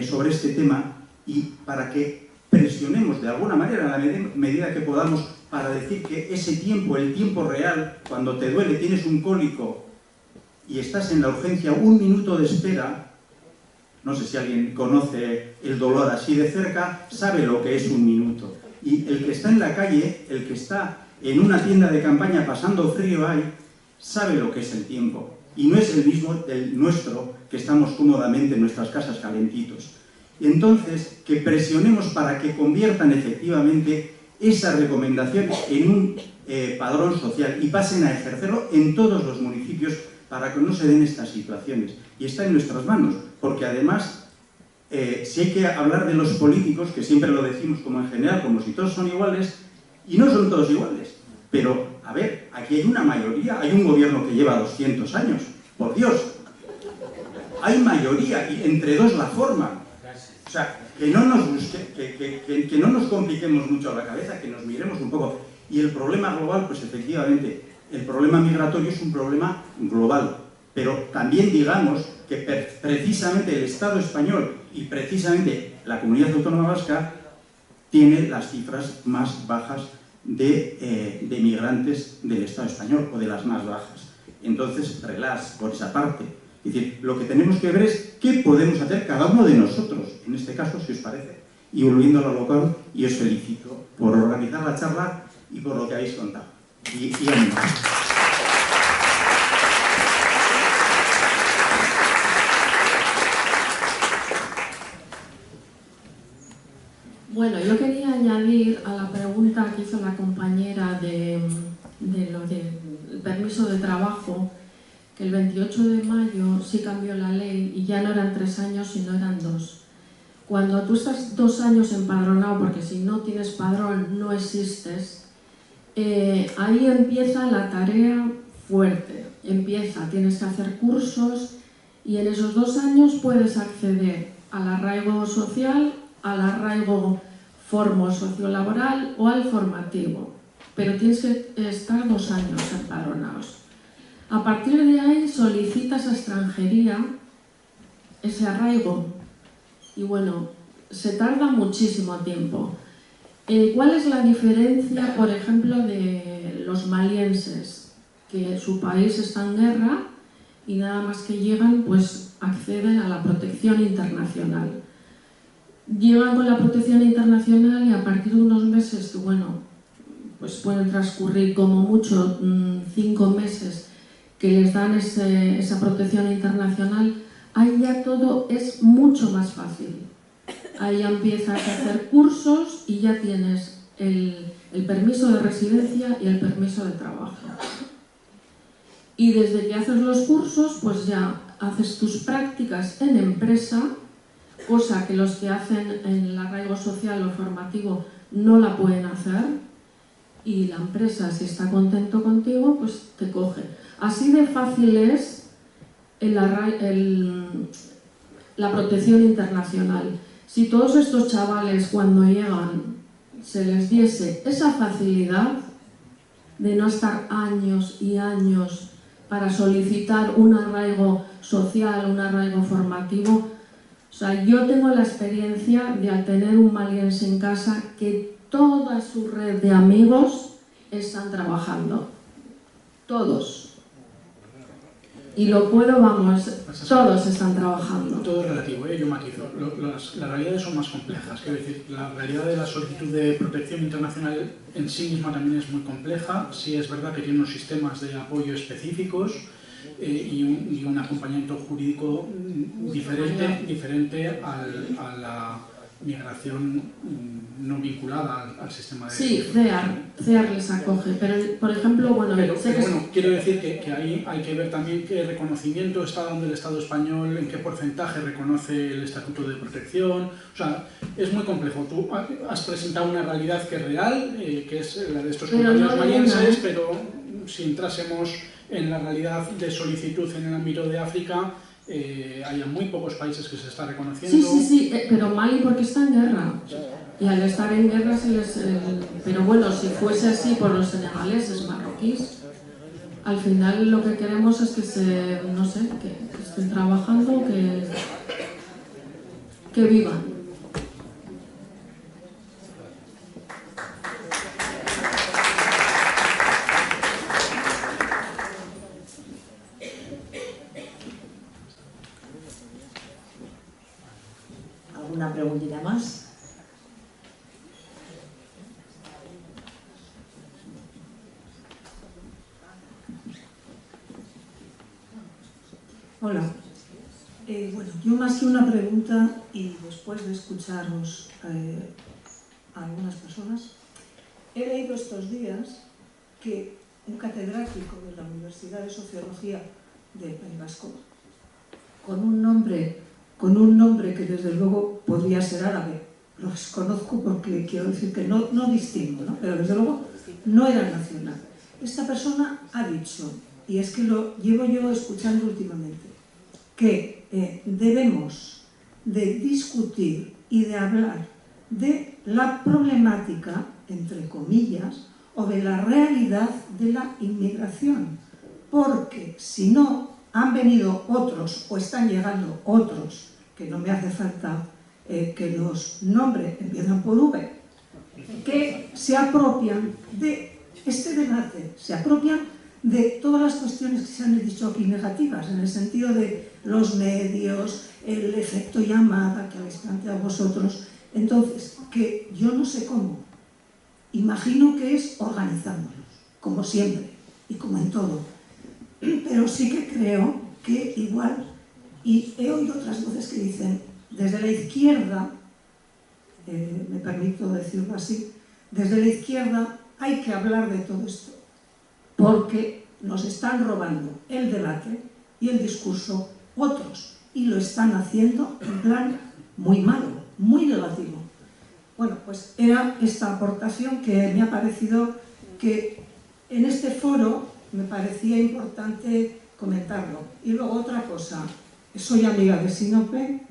sobre este tema, y para que presionemos de alguna manera, en la medida que podamos, para decir que ese tiempo, el tiempo real, cuando te duele, tienes un cólico y estás en la urgencia, un minuto de espera, no sé si alguien conoce el dolor así de cerca, sabe lo que es un minuto. Y el que está en la calle, el que está en una tienda de campaña pasando frío ahí, sabe lo que es el tiempo. Y no es el mismo el nuestro, que estamos cómodamente en nuestras casas calentitos. Y entonces, que presionemos para que conviertan efectivamente esas recomendaciones en un padrón social y pasen a ejercerlo en todos los municipios para que no se den estas situaciones. Y está en nuestras manos, porque además, si hay que hablar de los políticos, que siempre lo decimos como en general, como si todos son iguales, y no son todos iguales. Pero, a ver, aquí hay una mayoría, hay un gobierno que lleva 200 años, por Dios. Hay mayoría y entre dos la forman. O sea, que no nos que no nos compliquemos mucho la cabeza, que nos miremos un poco. Y el problema global, pues efectivamente, el problema migratorio es un problema global. Pero también digamos que precisamente el Estado español y precisamente la Comunidad Autónoma Vasca tiene las cifras más bajas de migrantes del Estado español, o de las más bajas. Entonces, relax por esa parte. Es decir, lo que tenemos que ver es qué podemos hacer cada uno de nosotros, en este caso, si os parece. Y volviendo a lo local, y os felicito por organizar la charla y por lo que habéis contado. Y ánimo. Bueno, yo quería añadir a la pregunta que hizo la compañera de lo del permiso de trabajo, que el 28 de mayo sí cambió la ley y ya no eran 3 años, sino eran 2. Cuando tú estás 2 años empadronado, porque si no tienes padrón no existes, ahí empieza la tarea fuerte. Tienes que hacer cursos y en esos 2 años puedes acceder al arraigo social, al arraigo sociolaboral o al formativo, pero tienes que estar 2 años empadronados. A partir de ahí solicitas a extranjería ese arraigo y bueno, se tarda muchísimo tiempo. ¿Cuál es la diferencia, por ejemplo, de los malienses? Que su país está en guerra y nada más que llegan, pues acceden a la protección internacional. Llegan con la protección internacional y a partir de unos meses, que bueno, pues pueden transcurrir como mucho 5 meses que les dan esa protección internacional, ahí ya todo es mucho más fácil. Ahí ya empiezas a hacer cursos y ya tienes el permiso de residencia y el permiso de trabajo. Y desde que haces los cursos, pues ya haces tus prácticas en empresa, cosa que los que hacen en el arraigo social o formativo no la pueden hacer, y la empresa, si está contento contigo, pues te coge. Así de fácil es la protección internacional. Si todos estos chavales cuando llegan se les diese esa facilidad de no estar años y años para solicitar un arraigo social, un arraigo formativo. O sea, yo tengo la experiencia de al tener un maliense en casa que toda su red de amigos están trabajando. Todos. Y lo puedo, vamos, todos están trabajando. Todo es relativo, yo matizo. Las realidades son más complejas. Quiero decir, la realidad de la solicitud de protección internacional en sí misma también es muy compleja. Sí es verdad que tiene unos sistemas de apoyo específicos y un acompañamiento jurídico diferente a la migración no vinculada al sistema de... Sí, CEAR les acoge, pero por ejemplo, bueno... Pero bueno, quiero decir que ahí hay que ver también qué reconocimiento está dando el Estado español, en qué porcentaje reconoce el Estatuto de Protección. O sea, es muy complejo. Tú has presentado una realidad que es real, que es la de estos compañeros malienses, pero si entrásemos en la realidad de solicitud en el ámbito de África, hay muy pocos países que se está reconociendo. Sí, pero Mali porque está en guerra. Y al estar en guerra se les... pero bueno, si fuese así por los senegaleses, marroquíes, al final lo que queremos es que que estén trabajando, que vivan. Hola. Bueno, yo más que una pregunta, y después de escucharos a algunas personas, he leído estos días que un catedrático de la Universidad de Sociología del País Vasco, con un nombre que desde luego podría ser árabe, lo desconozco porque quiero decir que no distingo, ¿no? Pero desde luego no era nacional. Esta persona ha dicho, y es que lo llevo yo escuchando últimamente, que debemos de discutir y de hablar de la problemática, entre comillas, o de la realidad de la inmigración, porque si no han venido otros o están llegando otros, que no me hace falta que los nombre, empiezan por V, que se apropian de este debate, se apropian de todas las cuestiones que se han dicho aquí negativas, en el sentido de los medios, el efecto llamada que habéis planteado vosotros. Entonces, que yo no sé cómo, imagino que es organizándonos, como siempre y como en todo, pero sí que creo que igual, y he oído otras voces que dicen, desde la izquierda, me permito decirlo así, desde la izquierda hay que hablar de todo esto, porque nos están robando el debate y el discurso otros, y lo están haciendo en plan muy malo, muy negativo. Bueno, pues era esta aportación que me ha parecido que en este foro me parecía importante comentarlo. Y luego otra cosa, soy amiga de Sinope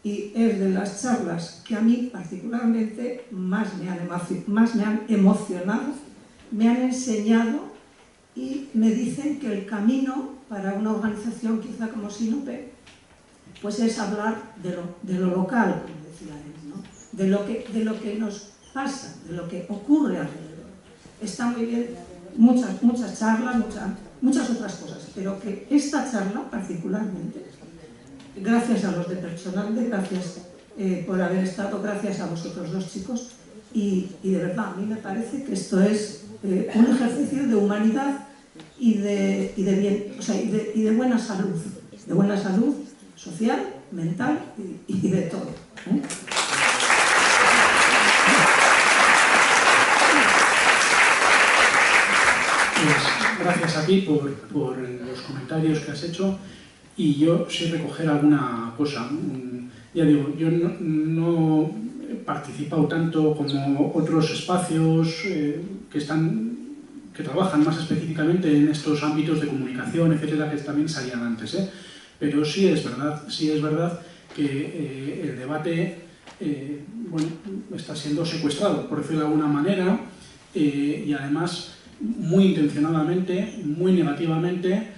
y es de las charlas que a mí particularmente más me han emocionado, me han enseñado y me dicen que el camino para una organización quizá como Sinope pues es hablar de lo local, como decía él, ¿no? de lo que nos pasa, de lo que ocurre alrededor. Está muy bien, muchas charlas, muchas otras cosas, pero que esta charla particularmente, gracias a los de Personalde, gracias por haber estado, gracias a vosotros dos chicos, y de verdad, a mí me parece que esto es un ejercicio de humanidad y de bien, o sea, y de buena salud social, mental y de todo. Pues gracias a ti por los comentarios que has hecho, y yo sé recoger alguna cosa. Ya digo, yo no he participado tanto como otros espacios que trabajan más específicamente en estos ámbitos de comunicación, etcétera, que también salían antes, pero sí es verdad que el debate bueno, está siendo secuestrado, por decirlo de alguna manera, y además muy intencionadamente, muy negativamente,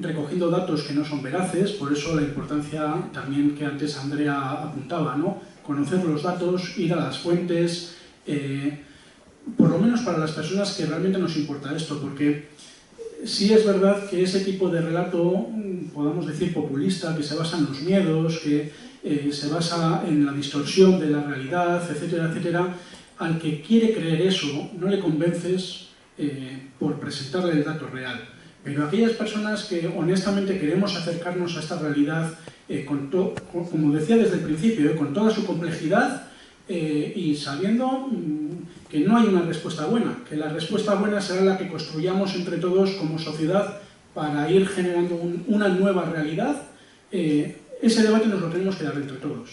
recogiendo datos que no son veraces. Por eso la importancia también que antes Andrea apuntaba, ¿no? Conocer los datos, ir a las fuentes, por lo menos para las personas que realmente nos importa esto, porque sí es verdad que ese tipo de relato, podamos decir populista, que se basa en los miedos, que se basa en la distorsión de la realidad, etcétera, etcétera, al que quiere creer eso no le convences por presentarle el dato real. Pero aquellas personas que honestamente queremos acercarnos a esta realidad, como decía desde el principio, con toda su complejidad, y sabiendo que no hay una respuesta buena, que la respuesta buena será la que construyamos entre todos como sociedad para ir generando una nueva realidad, ese debate nos lo tenemos que dar entre todos.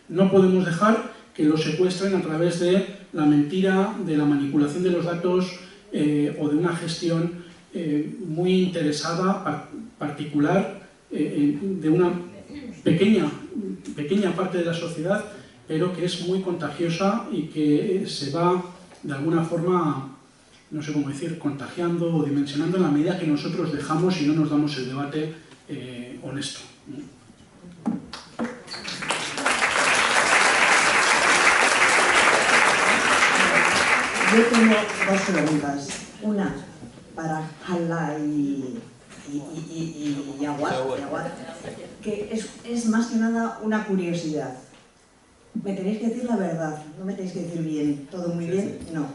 No podemos dejar que lo secuestren a través de la mentira, de la manipulación de los datos o de una gestión muy interesada, particular, de una pequeña parte de la sociedad, pero que es muy contagiosa y que se va de alguna forma, no sé cómo decir, contagiando o dimensionando en la medida que nosotros dejamos y no nos damos el debate honesto. Yo tengo dos preguntas. Una para Hala y Yaguat, que es más que nada una curiosidad. Me tenéis que decir la verdad, no me tenéis que decir bien, todo muy bien, no,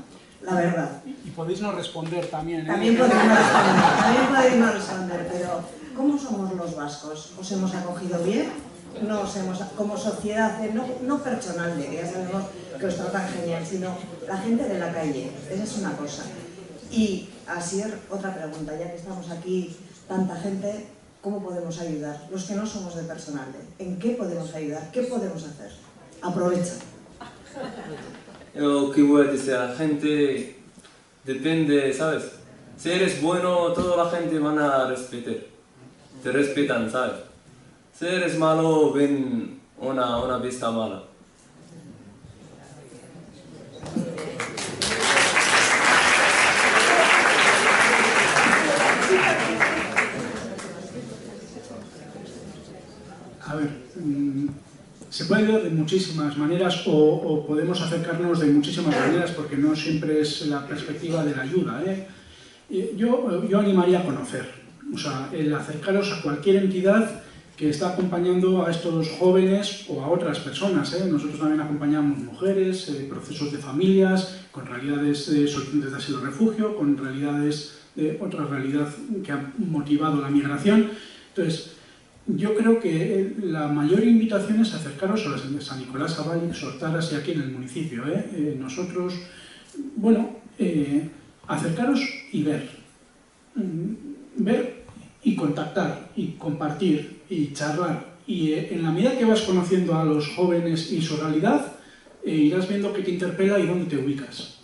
la verdad. podéis no responder también. También podéis no responder, pero ¿cómo somos los vascos? ¿Os hemos acogido bien? No os hemos, como sociedad, no personal, que ya sabemos que os tratan genial, sino la gente de la calle. Esa es una cosa. Y Asier, otra pregunta, ya que estamos aquí, tanta gente, ¿cómo podemos ayudar? Los que no somos de personal, ¿en qué podemos ayudar? ¿Qué podemos hacer? Aprovecha. Lo que voy a decir a la gente depende, ¿sabes? Si eres bueno, toda la gente van a respetar. Te respetan, ¿sabes? Si eres malo, ven una vista mala. A ver, se puede ver de muchísimas maneras o podemos acercarnos de muchísimas maneras porque no siempre es la perspectiva de la ayuda, ¿eh? Yo animaría a conocer, o sea, el acercaros a cualquier entidad que está acompañando a estos jóvenes o a otras personas, ¿eh? Nosotros también acompañamos mujeres, procesos de familias, con realidades de solicitantes de asilo y refugio, con realidades de otra realidad que ha motivado la migración. Entonces, yo creo que la mayor invitación es acercaros a las de San Nicolás, Abalik, Sortaras y aquí en el municipio. Nosotros, bueno, acercaros y ver. Ver y contactar y compartir y charlar. Y en la medida que vas conociendo a los jóvenes y su realidad, irás viendo qué te interpela y dónde te ubicas.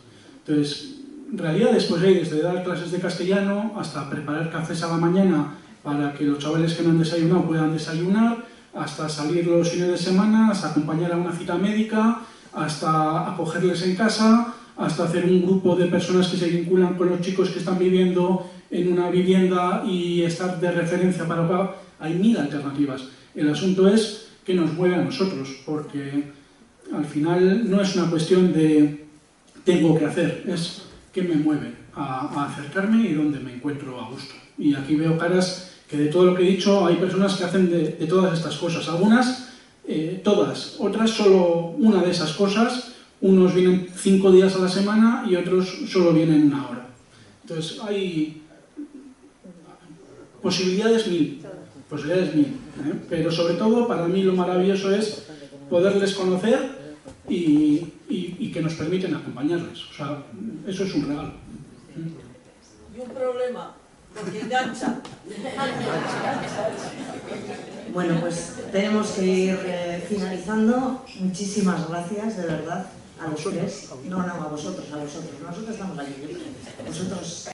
Entonces, realidades pues hay desde dar clases de castellano hasta preparar cafés a la mañana para que los chavales que no han desayunado puedan desayunar, hasta salir los fines de semana, hasta acompañar a una cita médica, hasta acogerles en casa, hasta hacer un grupo de personas que se vinculan con los chicos que están viviendo en una vivienda y estar de referencia para... Hay 1000 alternativas. El asunto es que nos mueve a nosotros, porque al final no es una cuestión de tengo que hacer, es qué me mueve a acercarme y dónde me encuentro a gusto. Y aquí veo caras que de todo lo que he dicho hay personas que hacen de todas estas cosas. Algunas, todas, otras solo una de esas cosas. Unos vienen 5 días a la semana y otros solo vienen 1 hora. Entonces hay posibilidades 1000, pero sobre todo para mí lo maravilloso es poderles conocer y que nos permiten acompañarles. O sea, eso es un regalo. Y un problema, porque engancha. Bueno, pues tenemos que ir finalizando. Muchísimas gracias, de verdad, a los tres. No, a vosotros, a vosotros. Nosotros estamos aquí. Vosotros